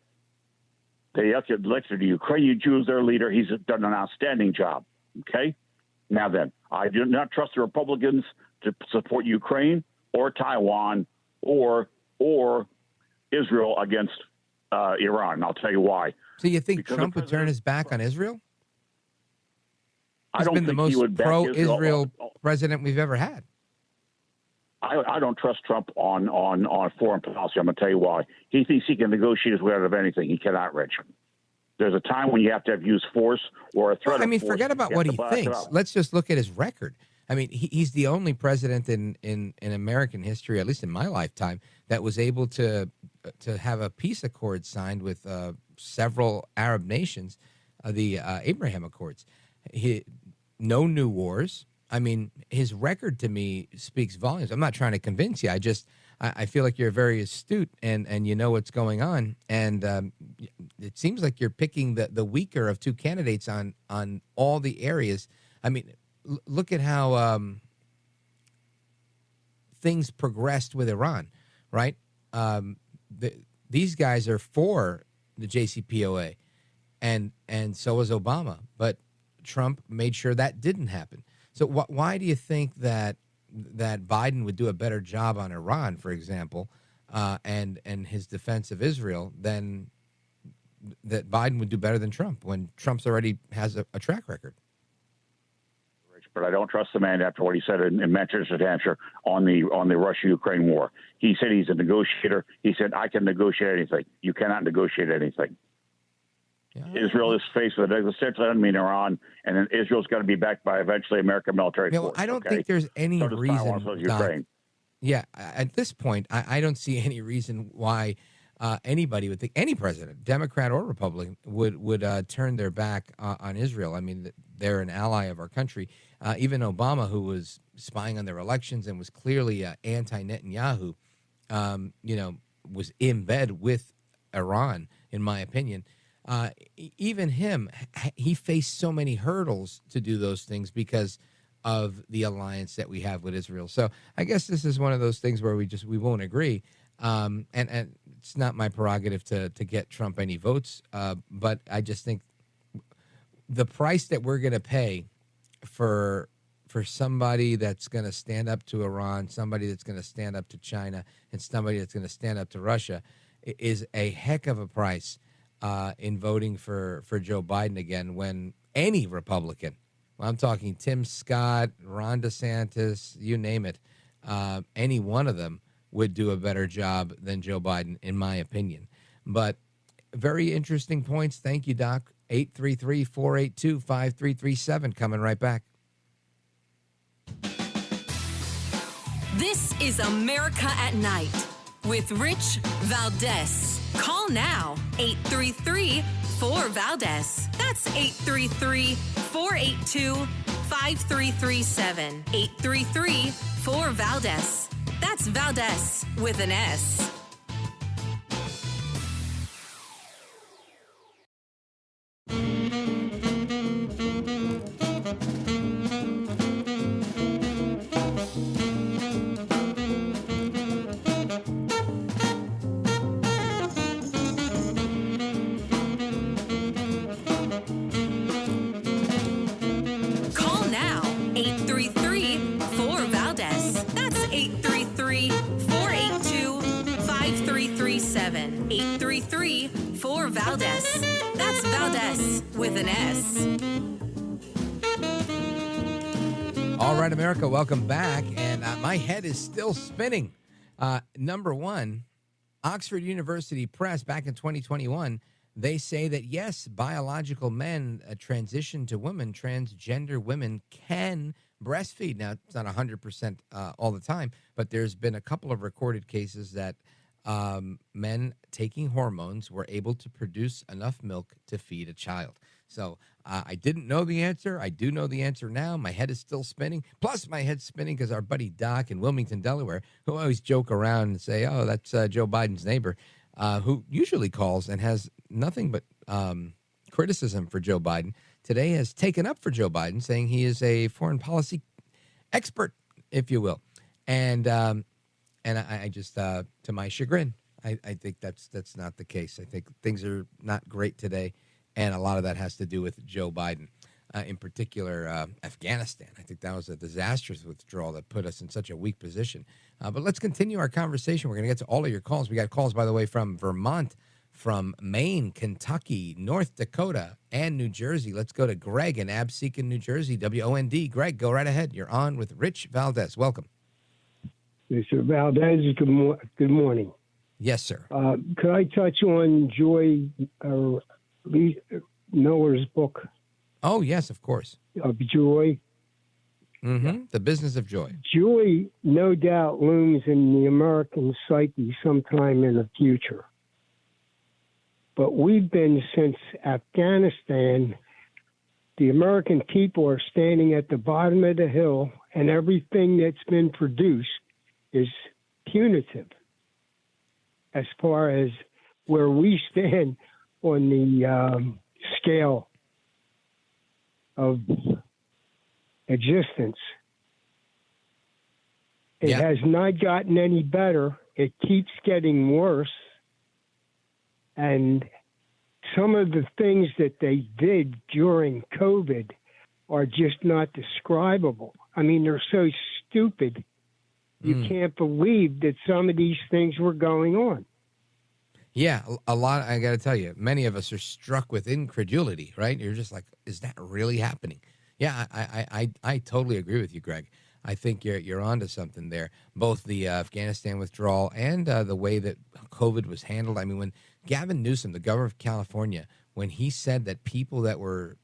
They elected a Ukrainian Jew as their leader. He's done an outstanding job, okay? Now then, I do not trust the Republicans to support Ukraine or Taiwan or Israel against Iran. And I'll tell you why. So you think Trump would turn his back on Israel? I don't been the think most he would back pro-Israel president we've ever had. I don't trust Trump on foreign policy. I'm going to tell you why. He thinks he can negotiate his way out of anything. He cannot, Rich. There's a time when you have to use force or a threat. Well, I mean, of force. forget about You what have he to back it thinks. up. Let's just look at his record. I mean, he's the only president in American history, at least in my lifetime, that was able to have a peace accord signed with several Arab nations, the Abraham Accords. No new wars. I mean, his record to me speaks volumes. I'm not trying to convince you. I feel like you're very astute and you know what's going on. And it seems like you're picking the weaker of two candidates on all the areas. I mean, look at how things progressed with Iran, right? These guys are for the JCPOA, and so was Obama. But Trump made sure that didn't happen. So why do you think that Biden would do a better job on Iran, for example, and his defense of Israel than that Biden would do better than Trump when Trump's already has a track record? But I don't trust the man after what he said in Manchester, New Hampshire, on the Russia-Ukraine war. He said he's a negotiator. He said, I can negotiate anything. You cannot negotiate anything. Yeah. Israel is faced with an existential enemy in Iran, and then Israel's got to be backed by eventually American military force. I don't think there's any reason, Doc, at this point, I don't see any reason why anybody would think, any president, Democrat or Republican, would turn their back on Israel. I mean, they're an ally of our country. Even Obama, who was spying on their elections and was clearly anti-Netanyahu, was in bed with Iran, in my opinion. Even him, he faced so many hurdles to do those things because of the alliance that we have with Israel. So I guess this is one of those things where we won't agree. And it's not my prerogative to get Trump any votes. But I just think the price that we're going to pay for somebody that's going to stand up to Iran, somebody that's going to stand up to China, and somebody that's going to stand up to Russia is a heck of a price in voting for Joe Biden again, when any Republican, I'm talking Tim Scott, Ron DeSantis, you name it, any one of them would do a better job than Joe Biden, in my opinion. But very interesting points. Thank you, Doc. 833-482-5337. Coming right back. This is America at Night with Rich Valdez. Call now, 833-4-VALDEZ. That's 833-482-5337. 833-4-VALDEZ. That's Valdez with an S. Valdez. That's Valdez with an S. All right, America, welcome back. And my head is still spinning. Number one, Oxford University Press back in 2021, they say that, yes, biological men transition to women, transgender women can breastfeed. Now, it's not 100% all the time, but there's been a couple of recorded cases that men taking hormones were able to produce enough milk to feed a child. So I didn't know the answer. I do know the answer now. My head is still spinning. Plus, my head's spinning because our buddy Doc in Wilmington, Delaware, who always joke around and say, oh, that's Joe Biden's neighbor. who usually calls and has nothing but criticism for Joe Biden, today has taken up for Joe Biden, saying he is a foreign policy expert, if you will. And I just, to my chagrin, I think that's not the case. I think things are not great today, and a lot of that has to do with Joe Biden. In particular, Afghanistan. I think that was a disastrous withdrawal that put us in such a weak position. But let's continue our conversation. We're going to get to all of your calls. We got calls, by the way, from Vermont, from Maine, Kentucky, North Dakota, and New Jersey. Let's go to Greg in Absecon, New Jersey, WOND. Greg, go right ahead. You're on with Rich Valdez. Welcome. Mr. Valdez, good morning. Yes, sir. Could I touch on Joy Miller's book? Oh, yes, of course. Of Joy. Mm-hmm. The Business of Joy. Joy, no doubt, looms in the American psyche sometime in the future. But we've been, since Afghanistan, the American people are standing at the bottom of the hill, and everything that's been produced is punitive as far as where we stand on the scale of existence. It has not gotten any better. It keeps getting worse. And some of the things that they did during COVID are just not describable. I mean, they're so stupid. You can't believe that some of these things were going on. Yeah, a lot. I got to tell you, many of us are struck with incredulity, right? You're just like, is that really happening? Yeah, I totally agree with you, Greg. I think you're onto something there. Both the Afghanistan withdrawal and the way that COVID was handled. I mean, when Gavin Newsom, the governor of California, when he said that people that were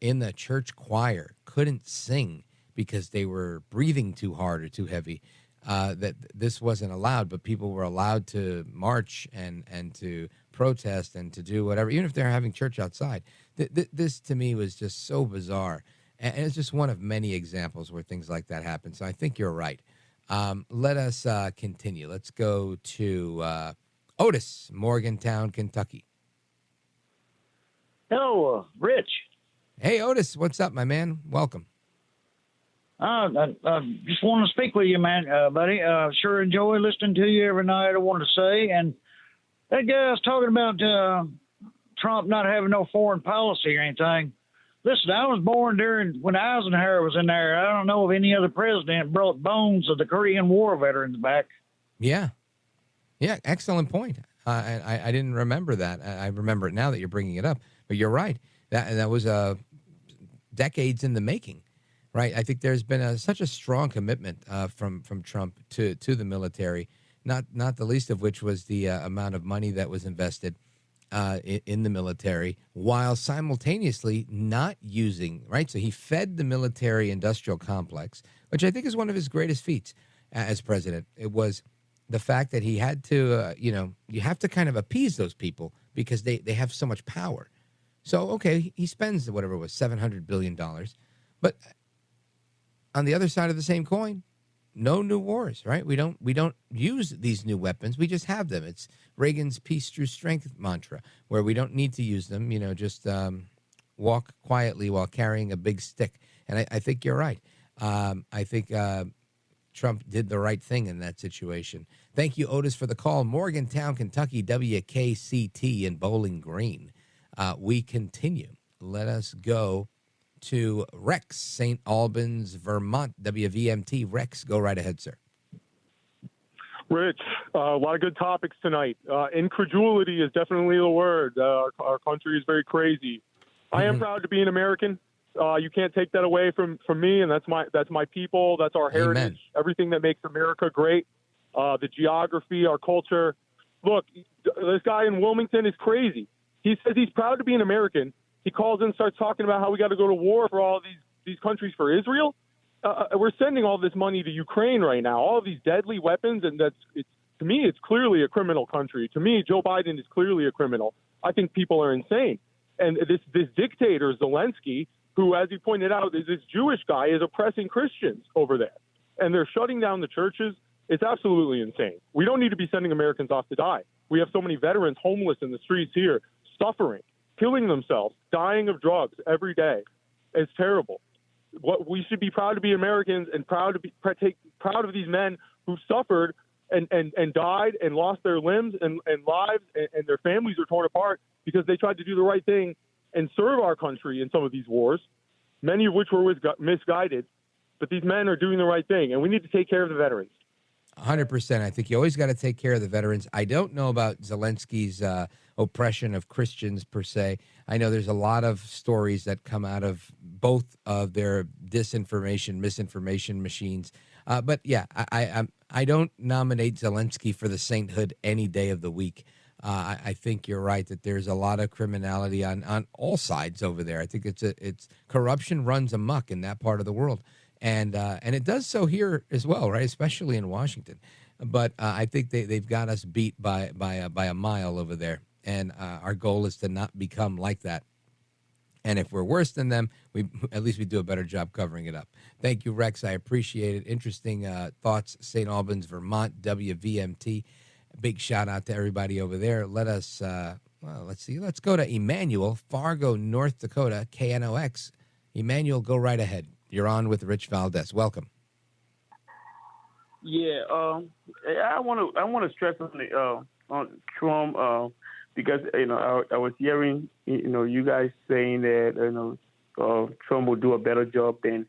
in the church choir couldn't sing because they were breathing too hard or too heavy, that this wasn't allowed, but people were allowed to march and to protest and to do whatever, even if they're having church outside. This, to me, was just so bizarre. And it's just one of many examples where things like that happen. So I think you're right. Let us continue. Let's go to Otis, Morgantown, Kentucky. Hello, Rich. Hey, Otis. What's up, my man? Welcome. I just want to speak with you, man, buddy. Sure enjoy listening to you every night, I want to say. And that guy was talking about Trump not having no foreign policy or anything. Listen, I was born when Eisenhower was in there. I don't know if any other president brought bones of the Korean War veterans back. Yeah. Yeah, excellent point. I didn't remember that. I remember it now that you're bringing it up. But you're right. That was decades in the making. Right, I think there's been such a strong commitment from Trump to the military, not the least of which was the amount of money that was invested in the military, while simultaneously not using, right? So he fed the military-industrial complex, which I think is one of his greatest feats as president. It was the fact that he had to, you have to kind of appease those people because they have so much power. So, okay, he spends whatever it was, $700 billion, but on the other side of the same coin, no new wars, right? We don't use these new weapons. We just have them. It's Reagan's peace through strength mantra, where we don't need to use them, just walk quietly while carrying a big stick. And I think you're right. I think Trump did the right thing in that situation. Thank you, Otis, for the call. Morgantown, Kentucky, WKCT in Bowling Green. We continue. Let us go to Rex, St. Albans, Vermont, WVMT. Rex, go right ahead, sir. Rich, a lot of good topics tonight. Incredulity is definitely the word. Our country is very crazy. I am proud to be an American. You can't take that away from me, and that's my people. That's our heritage. Amen. Everything that makes America great. The geography, our culture. Look, this guy in Wilmington is crazy. He says he's proud to be an American. He calls in and starts talking about how we got to go to war for all these countries for Israel. We're sending all this money to Ukraine right now, all of these deadly weapons, and to me, it's clearly a criminal country. To me, Joe Biden is clearly a criminal. I think people are insane. And this dictator, Zelensky, who, as he pointed out, is this Jewish guy, is oppressing Christians over there. And they're shutting down the churches. It's absolutely insane. We don't need to be sending Americans off to die. We have so many veterans homeless in the streets here, suffering, killing themselves, dying of drugs every day. It's terrible. What we should be proud to be Americans and proud of these men who suffered and died and lost their limbs and lives, and their families are torn apart because they tried to do the right thing and serve our country in some of these wars, many of which were misguided. But these men are doing the right thing, and we need to take care of the veterans. 100%. I think you always got to take care of the veterans. I don't know about Zelensky's oppression of Christians per se. I know there's a lot of stories that come out of both of their disinformation, misinformation machines. But yeah, I don't nominate Zelensky for the sainthood any day of the week. I think you're right that there's a lot of criminality on all sides over there. I think it's corruption runs amok in that part of the world. And it does so here as well, right? Especially in Washington. But I think they've got us beat by a mile over there. And our goal is to not become like that. And if we're worse than them, at least we do a better job covering it up. Thank you, Rex. I appreciate it. Interesting thoughts. St. Albans, Vermont, WVMT. Big shout out to everybody over there. Let us, let's see. Let's go to Emmanuel, Fargo, North Dakota, KNOX. Emmanuel, go right ahead. You're on with Rich Valdez. Welcome. Yeah, I want to stress on Trump because I was hearing you guys saying that Trump will do a better job than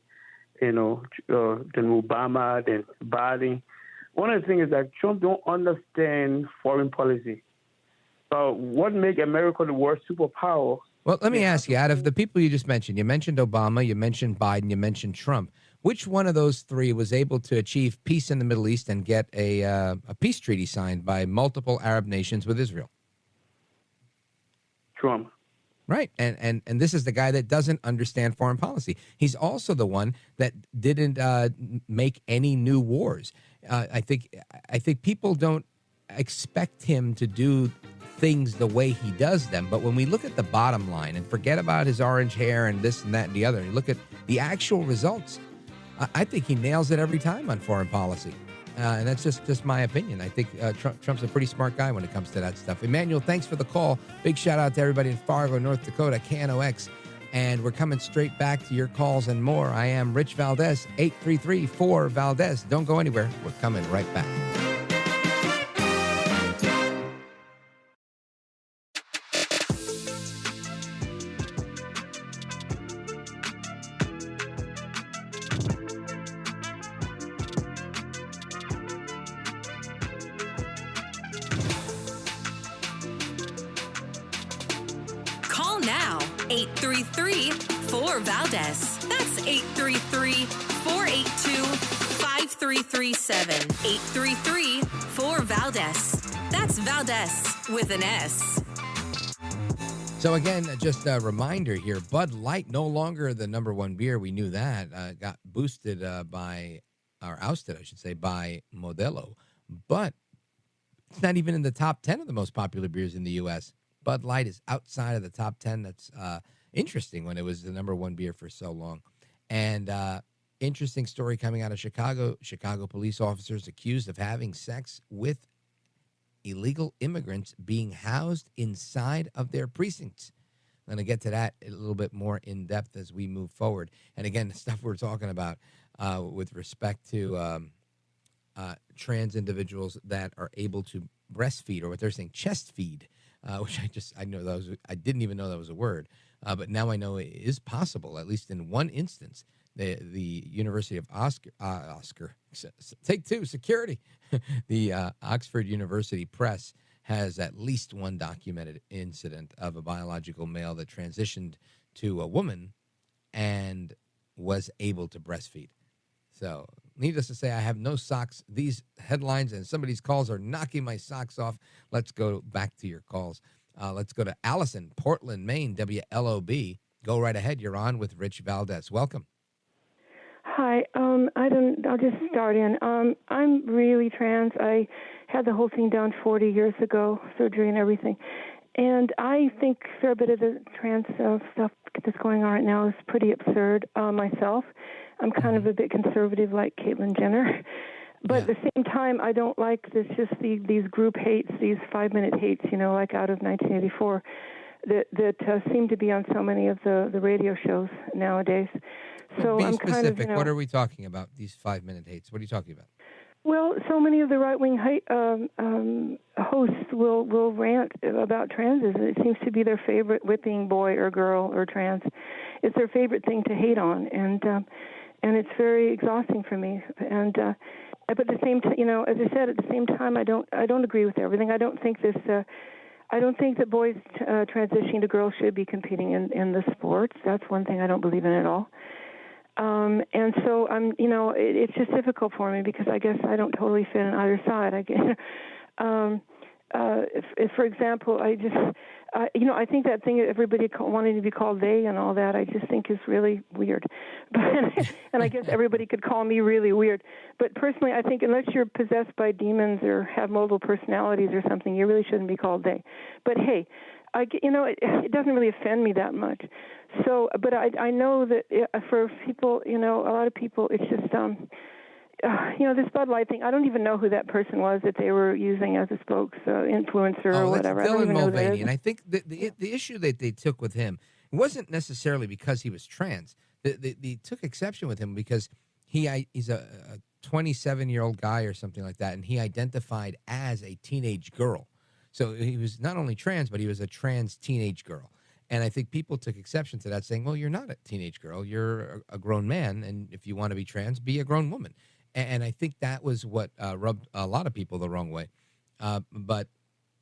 Obama, than Biden. One of the things is that Trump don't understand foreign policy. What makes America the world superpower? Well, let me ask you, out of the people you just mentioned Obama, you mentioned Biden, you mentioned Trump. Which one of those three was able to achieve peace in the Middle East and get a peace treaty signed by multiple Arab nations with Israel? Trump. Right. And this is the guy that doesn't understand foreign policy. He's also the one that didn't make any new wars. I think people don't expect him to do things the way he does them. But when we look at the bottom line and forget about his orange hair and this and that and the other, and look at the actual results, I think he nails it every time on foreign policy. And that's just my opinion. I think Trump's a pretty smart guy when it comes to that stuff. Emmanuel, thanks for the call. Big shout out to everybody in Fargo, North Dakota, KNOX. And we're coming straight back to your calls and more. I am Rich Valdez, 833-4-VALDEZ. Don't go anywhere. We're coming right back. Call now, 833-4-VALDEZ. That's 833-482-5337. 833-4-VALDEZ. That's Valdez with an S. So again, just a reminder here, Bud Light, no longer the number one beer. We knew that. Got boosted ousted, I should say, by Modelo. But it's not even in the top 10 of the most popular beers in the U.S. Bud Light is outside of the top 10. That's interesting when it was the number one beer for so long. And interesting story coming out of Chicago. Chicago police officers accused of having sex with illegal immigrants being housed inside of their precincts. I'm going to get to that a little bit more in depth as we move forward. And again, the stuff we're talking about with respect to trans individuals that are able to breastfeed, or what they're saying, chest feed, which I didn't even know that was a word, but now I know it is possible, at least in one instance. The University of Security. The Oxford University Press has at least one documented incident of a biological male that transitioned to a woman and was able to breastfeed. So, needless to say, I have no socks. These headlines and some of these calls are knocking my socks off. Let's go back to your calls. Let's go to Allison, Portland, Maine, WLOB. Go right ahead. You're on with Rich Valdez. Welcome. Hi. I'll just start in. I'm really trans. I had the whole thing done 40 years ago, surgery and everything. And I think a fair bit of the trans stuff that's going on right now is pretty absurd myself. I'm kind of a bit conservative like Caitlyn Jenner. But at the same time, I don't like these group hates, these 5-minute hates, like out of 1984, that seem to be on so many of the radio shows nowadays. So Be I'm specific. kind of, What are we talking about? These 5-minute hates. What are you talking about? Well, so many of the right-wing hosts will rant about transes. It seems to be their favorite whipping boy or girl or trans. It's their favorite thing to hate on, and it's very exhausting for me. And but at the same time, as I said, at the same time, I don't agree with everything. I don't think I don't think that boys transitioning to girls should be competing in the sports. That's one thing I don't believe in at all. And so it's just difficult for me because I guess I don't totally fit on either side. If, for example, I think that thing everybody wanting to be called they and all that, I just think is really weird. And I guess everybody could call me really weird. But personally, I think unless you're possessed by demons or have multiple personalities or something, you really shouldn't be called they. But hey, it doesn't really offend me that much. So, but I know that for people, a lot of people, it's just, this Bud Light thing. I don't even know who that person was that they were using as a influencer or whatever. That's Dylan I don't even know who that is. Mulvaney, and I think the issue that they took with him wasn't necessarily because he was trans. They took exception with him because he's a 27-year-old guy or something like that, and he identified as a teenage girl. So he was not only trans, but he was a trans teenage girl. And I think people took exception to that, saying, well, you're not a teenage girl. You're a grown man. And if you want to be trans, be a grown woman. And I think that was what rubbed a lot of people the wrong way. But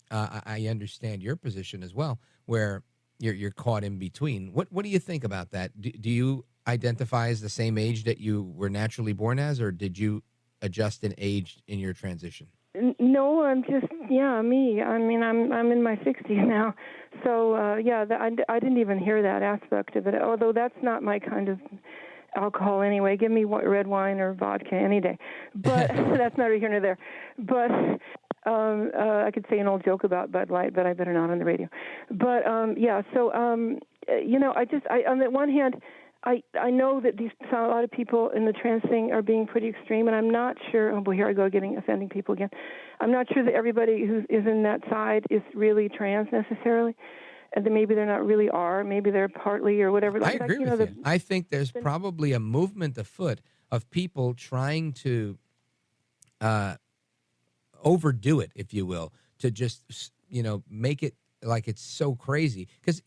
I understand your position as well, where you're caught in between. What do you think about that? Do you identify as the same age that you were naturally born as, or did you adjust in age in your transition? No, I'm just me. I mean, I'm in my 60s now, so I didn't even hear that aspect of it. Although that's not my kind of alcohol anyway. Give me red wine or vodka any day, but that's neither here nor there. But I could say an old joke about Bud Light, but I better not on the radio. But so on the one hand, I know that a lot of people in the trans thing are being pretty extreme, and I'm not sure. Oh boy, here I go offending people again. I'm not sure that everybody who is in that side is really trans necessarily, and that maybe they're not really are. Maybe they're partly or whatever. I agree with you. I think there's probably a movement afoot of people trying to overdo it, if you will, to just make it like it's so crazy. Because,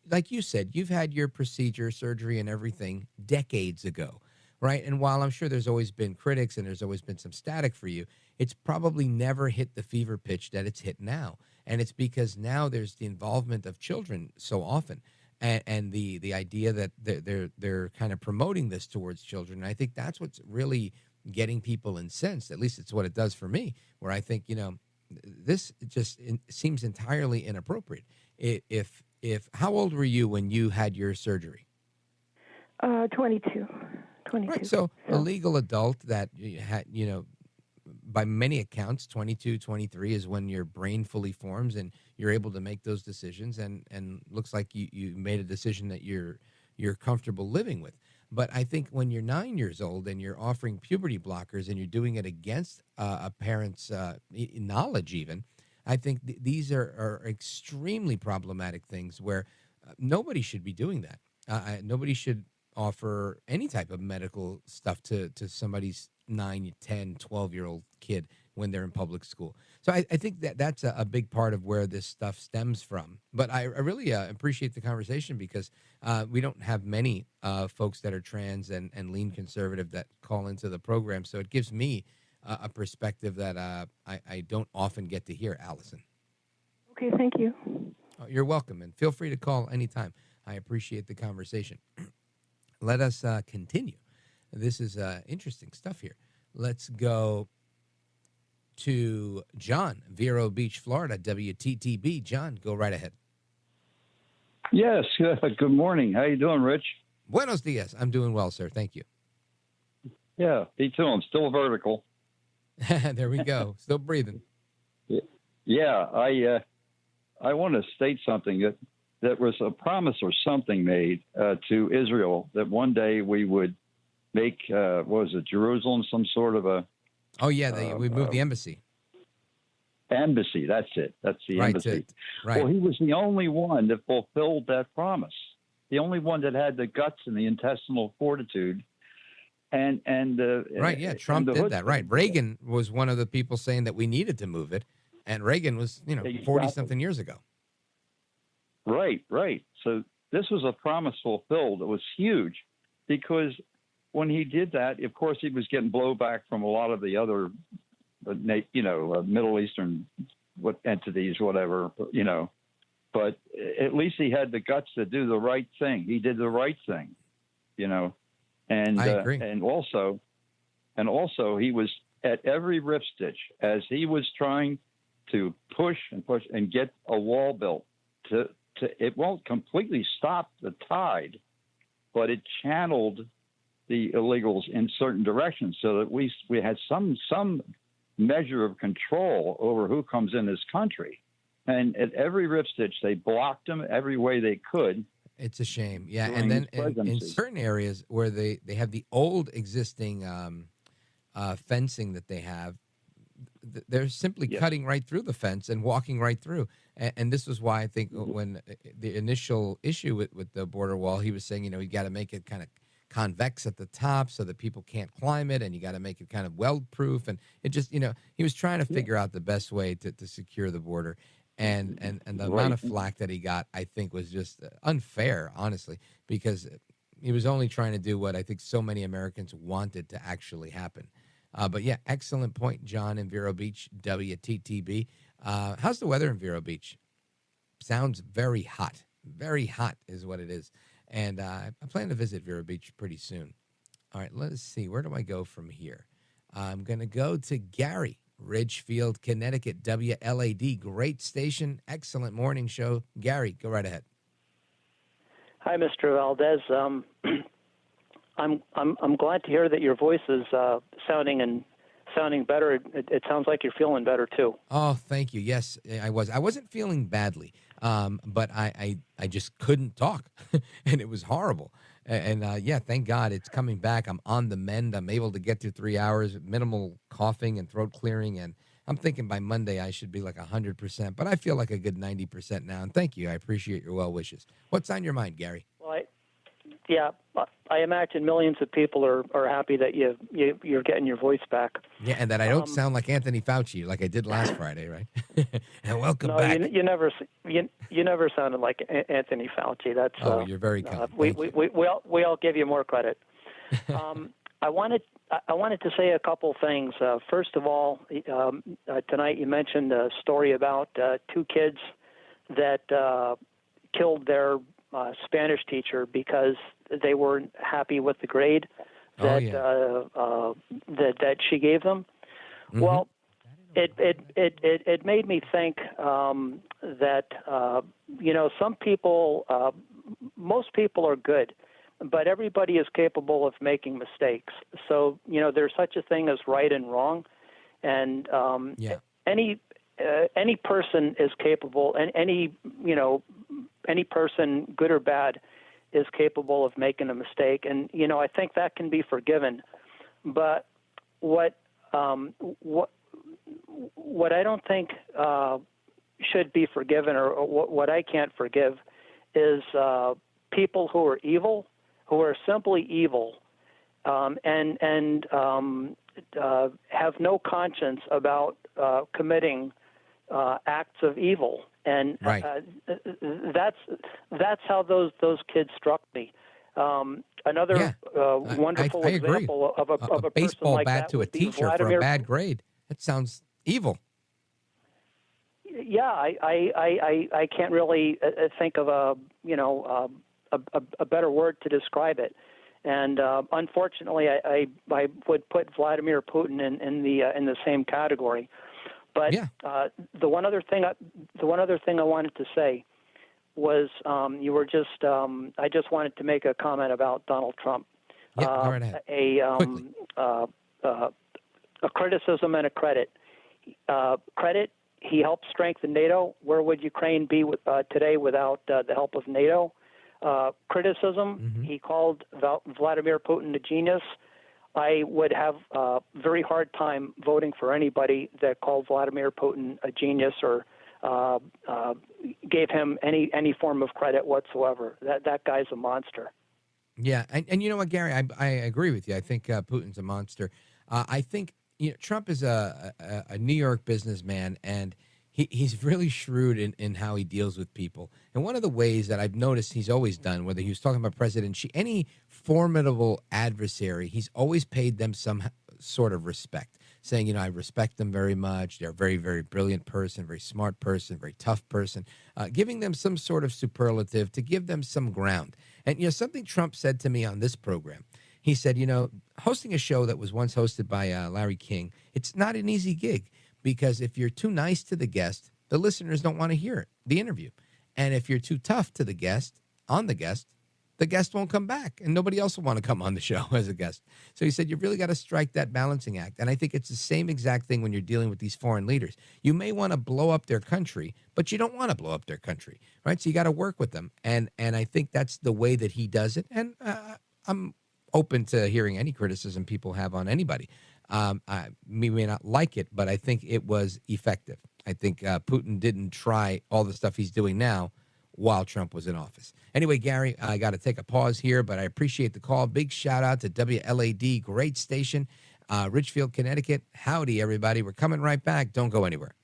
like you said, you've had your procedure, surgery, and everything decades ago, right? And while I'm sure there's always been critics and there's always been some static for you, it's probably never hit the fever pitch that it's hit now. And it's because now there's the involvement of children so often. And the idea that they're kind of promoting this towards children. And I think that's what's really getting people incensed. At least it's what it does for me, where I think, this just seems entirely inappropriate. If how old were you when you had your surgery? 22. Right, so a legal adult that you had, by many accounts, 22, 23 is when your brain fully forms and you're able to make those decisions. And looks like you made a decision that you're comfortable living with. But I think when you're 9 years old and you're offering puberty blockers and you're doing it against a parent's knowledge even, I think these are extremely problematic things where nobody should be doing that. Nobody should offer any type of medical stuff to somebody's 9, 10, 12-year-old kid when they're in public school. So I think that's a big part of where this stuff stems from. But I really appreciate the conversation because we don't have many folks that are trans and lean conservative that call into the program. So it gives me a perspective that I don't often get to hear, Allison. Okay, thank you. Oh, you're welcome, and feel free to call anytime. I appreciate the conversation. Let us continue. This is interesting stuff here. Let's go to John, Vero Beach, Florida, WTTB. John, go right ahead. Yes, good morning. How you doing, Rich? Buenos dias. I'm doing well, sir. Thank you. Yeah, me too. I'm still vertical. There we go. Still breathing. Yeah, I want to state something that was a promise or something made to Israel that one day we would make, Jerusalem some sort of a Oh yeah, we moved the embassy. Embassy, that's it. That's the embassy. Right. Well, he was the only one that fulfilled that promise. The only one that had the guts and the intestinal fortitude. And right, yeah, Trump did that. Right, Reagan was one of the people saying that we needed to move it, and Reagan was 40-something years ago. Right. So this was a promise fulfilled. It was huge, because when he did that, of course, he was getting blowback from a lot of the other, Middle Eastern entities, whatever, But at least he had the guts to do the right thing. He did the right thing, And I agree. And also he was at every rip stitch as he was trying to push and get a wall built. It won't completely stop the tide, but it channeled the illegals in certain directions so that we had some measure of control over who comes in this country. And at every rip stitch, they blocked them every way they could. It's a shame. Yeah, and then in certain areas where they have the old existing fencing that they have, they're simply cutting right through the fence and walking right through. And this was why I think when the initial issue with the border wall, he was saying, you got to make it kind of convex at the top so that people can't climb it, and you got to make it kind of weld-proof. And it just, he was trying to figure out the best way to secure the border. And the amount of flack that he got, I think, was just unfair, honestly, because he was only trying to do what I think so many Americans wanted to actually happen. But yeah, excellent point, John in Vero Beach, WTTB. How's the weather in Vero Beach? Sounds very hot. Very hot is what it is. And I plan to visit Vero Beach pretty soon. All right, let's see. Where do I go from here? I'm going to go to Gary, Ridgefield, Connecticut, WLAD. Great station. Excellent morning show. Gary, go right ahead. Hi, Mr. Valdez. I'm glad to hear that your voice is sounding better. It sounds like you're feeling better too. Oh, thank you. Yes, I was. I wasn't feeling badly, but I just couldn't talk, and it was horrible. And yeah, thank God it's coming back. I'm on the mend. I'm able to get through 3 hours, minimal coughing and throat clearing, and I'm thinking by Monday I should be like 100%, but I feel like a good 90% now. And thank you. I appreciate your well wishes. What's on your mind, Gary? Well, I imagine millions of people are happy that you're getting your voice back. Yeah, and that I don't sound like Anthony Fauci like I did last Friday, right? And welcome back. No, you never sounded like Anthony Fauci. That's you're very kind. We all give you more credit. I wanted to say a couple things. First of all, tonight you mentioned a story about two kids that killed their Spanish teacher because they weren't happy with the grade that she gave them. Mm-hmm. Well, it made me think that some people, most people are good, but everybody is capable of making mistakes. So there's such a thing as right and wrong, and any person is capable, and any person, good or bad, is capable of making a mistake, and I think that can be forgiven. But what I don't think should be forgiven, or what I can't forgive, is people who are evil, who are simply evil, and have no conscience about committing acts of evil. And that's how those kids struck me. Another wonderful example of a baseball person like bat that to a teacher for a bad grade. That sounds evil. Yeah, I can't really think of a better word to describe it. And unfortunately, I would put Vladimir Putin in the same category. But the one other thing I wanted to say was I just wanted to make a comment about Donald Trump. Go right ahead. A criticism and a credit. Credit, he helped strengthen NATO. Where would Ukraine be today without the help of NATO? Criticism, he called Vladimir Putin a genius. I would have a very hard time voting for anybody that called Vladimir Putin a genius or gave him any form of credit whatsoever. That guy's a monster. Yeah, and you know what, Gary, I agree with you. I think Putin's a monster. I think Trump is a New York businessman, and he's really shrewd in how he deals with people. And one of the ways that I've noticed he's always done, whether he was talking about President Xi, any formidable adversary, he's always paid them some sort of respect, saying, I respect them very much. They're a very, very brilliant person, very smart person, very tough person, giving them some sort of superlative to give them some ground. And, something Trump said to me on this program, he said, hosting a show that was once hosted by Larry King, it's not an easy gig. Because if you're too nice to the guest, the listeners don't want to hear it, the interview. And if you're too tough to the guest, the guest won't come back. And nobody else will want to come on the show as a guest. So he said, you've really got to strike that balancing act. And I think it's the same exact thing when you're dealing with these foreign leaders. You may want to blow up their country, but you don't want to blow up their country, right? So you got to work with them. And I think that's the way that he does it. And I'm open to hearing any criticism people have on anybody. We may not like it, but I think it was effective. I think Putin didn't try all the stuff he's doing now while Trump was in office. Anyway, Gary, I got to take a pause here, but I appreciate the call. Big shout out to WLAD, great station, Richfield, Connecticut. Howdy, everybody. We're coming right back. Don't go anywhere.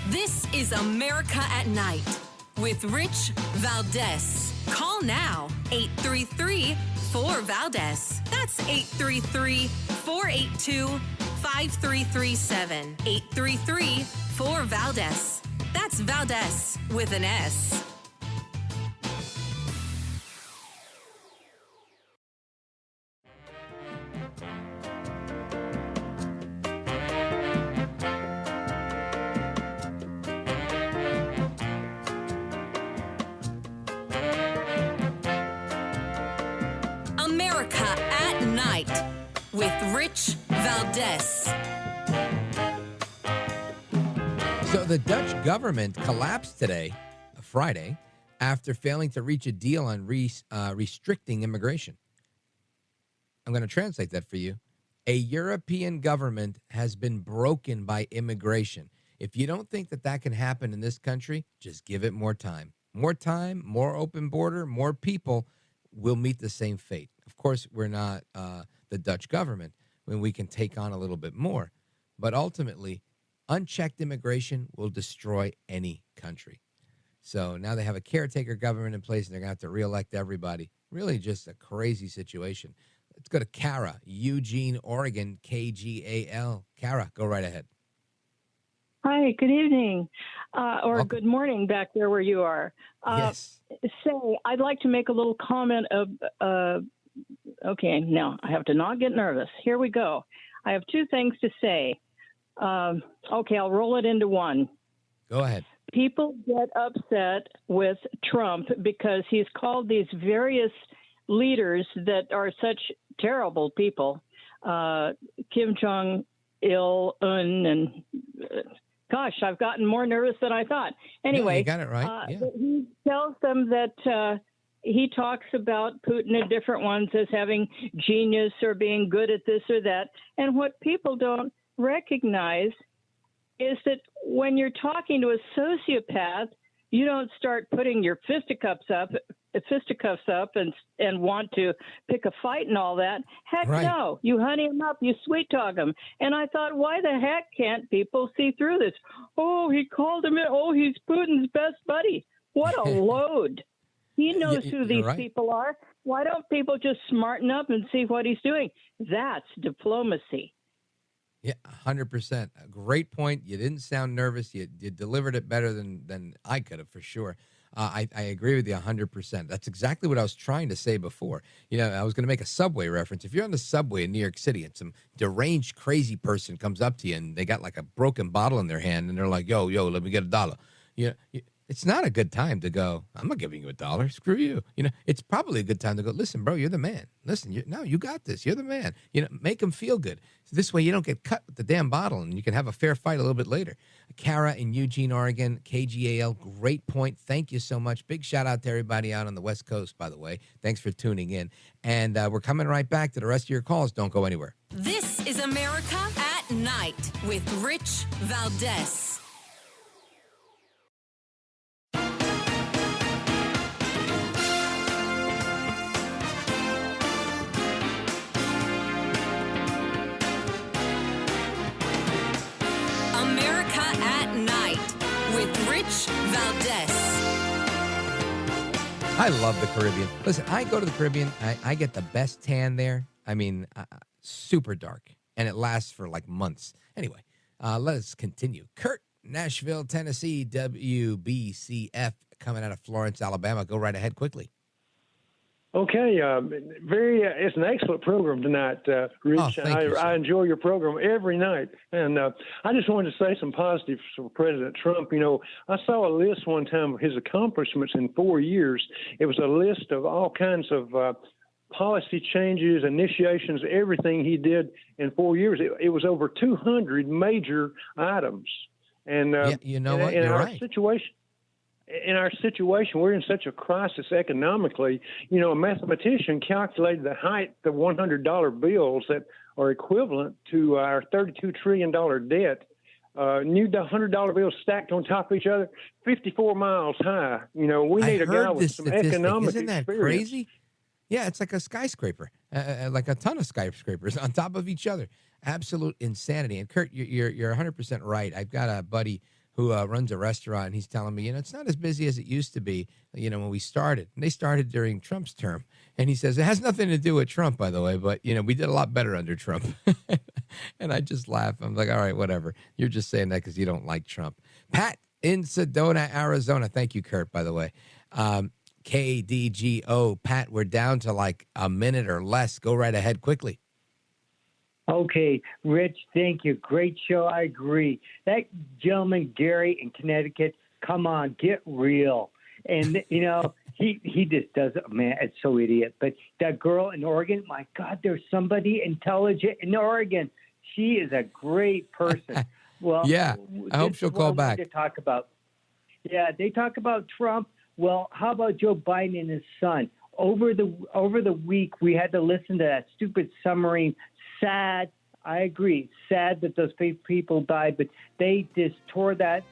This is America at Night with Rich Valdez. Call now, 833-4-VALDEZ. That's 833-482-5337. 833-4-VALDEZ. That's Valdez with an S. America at Night with Rich Valdez. So the Dutch government collapsed today, Friday, after failing to reach a deal on restricting immigration. I'm going to translate that for you. A European government has been broken by immigration. If you don't think that can happen in this country, just give it more time. More time, more open border, more people will meet the same fate. Of course, we're not the Dutch government when we can take on a little bit more. But ultimately, unchecked immigration will destroy any country. So now they have a caretaker government in place, and they're going to have to reelect everybody. Really just a crazy situation. Let's go to Kara, Eugene, Oregon, KGAL. Kara, go right ahead. Hi, good evening, or good morning back there where you are. Yes. I'd like to make a little comment of, okay, now I have to not get nervous. Here we go. I have two things to say. Okay, I'll roll it into one. Go ahead. People get upset with Trump because he's called these various leaders that are such terrible people, Kim Jong-il, and gosh, I've gotten more nervous than I thought. Anyway, you got it right. Yeah. He tells them that he talks about Putin and different ones as having genius or being good at this or that. And what people don't recognize is that when you're talking to a sociopath, you don't start putting your fisticuffs up and want to pick a fight and all that. Heck right. No. You honey him up, you sweet talk him. And I thought, why the heck can't people see through this? Oh, he called him in. Oh, he's Putin's best buddy. What a load. He knows who these people are. Why don't people just smarten up and see what he's doing? That's diplomacy. Yeah, 100%. A great point. You didn't sound nervous. You delivered it better than I could have, for sure. I agree with you 100%. That's exactly what I was trying to say before. I was going to make a subway reference. If you're on the subway in New York City and some deranged, crazy person comes up to you and they got like a broken bottle in their hand and they're like, yo, let me get $1. They It's not a good time to go, I'm not giving you $1. Screw you. It's probably a good time to go, listen, bro, you're the man. Listen, you got this. You're the man. Make them feel good. So this way you don't get cut with the damn bottle and you can have a fair fight a little bit later. Kara in Eugene, Oregon, KGAL, great point. Thank you so much. Big shout out to everybody out on the West Coast, by the way. Thanks for tuning in. And we're coming right back to the rest of your calls. Don't go anywhere. This is America at Night with Rich Valdez. America at Night with Rich Valdez. I love the Caribbean. Listen, I go to the Caribbean. I get the best tan there. I mean, super dark. And it lasts for like months. Anyway, let us continue. Kurt, Nashville, Tennessee, WBCF, coming out of Florence, Alabama. Go right ahead quickly. Okay, it's an excellent program tonight, Rich. Oh, thank you, I enjoy your program every night, and I just wanted to say some positives for President Trump. I saw a list one time of his accomplishments in 4 years. It was a list of all kinds of policy changes, initiations, everything he did in 4 years. It was over 200 major items, and what? You're right. In our situation, we're in such a crisis economically. A mathematician calculated the height of $100 bills that are equivalent to our $32 trillion debt. New $100 bills stacked on top of each other, 54 miles high. We need a guy with some economic Isn't that experience. crazy? Yeah, it's like a skyscraper, like a ton of skyscrapers on top of each other. Absolute insanity. And Kurt, you're 100% right. I've got a buddy who runs a restaurant, and he's telling me, it's not as busy as it used to be, when we started. And they started during Trump's term. And he says, it has nothing to do with Trump, by the way, but, we did a lot better under Trump. And I just laugh. I'm like, all right, whatever. You're just saying that because you don't like Trump. Pat in Sedona, Arizona. Thank you, Kurt, by the way. KDGO. Pat, we're down to like a minute or less. Go right ahead quickly. Okay, Rich, thank you. Great show. I agree. That gentleman, Gary, in Connecticut, come on, get real. And, he just does it. Man, it's so idiot. But that girl in Oregon, my God, there's somebody intelligent in Oregon. She is a great person. Well, yeah, I hope she'll call back. They talk about Trump. Well, how about Joe Biden and his son? Over the week, we had to listen to that stupid submarine. Sad, I agree. Sad that those people died, but they just tore that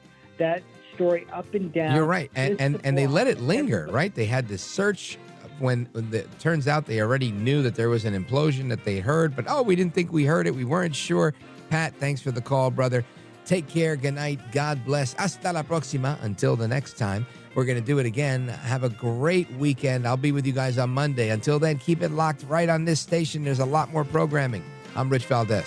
story up and down. You're right, and they let it linger, right? They had this search when it turns out they already knew that there was an implosion that they heard, but we didn't think we heard it. We weren't sure. Pat, thanks for the call, brother. Take care. Good night. God bless. Hasta la próxima. Until the next time. We're going to do it again. Have a great weekend. I'll be with you guys on Monday. Until then, keep it locked right on this station. There's a lot more programming. I'm Rich Valdez.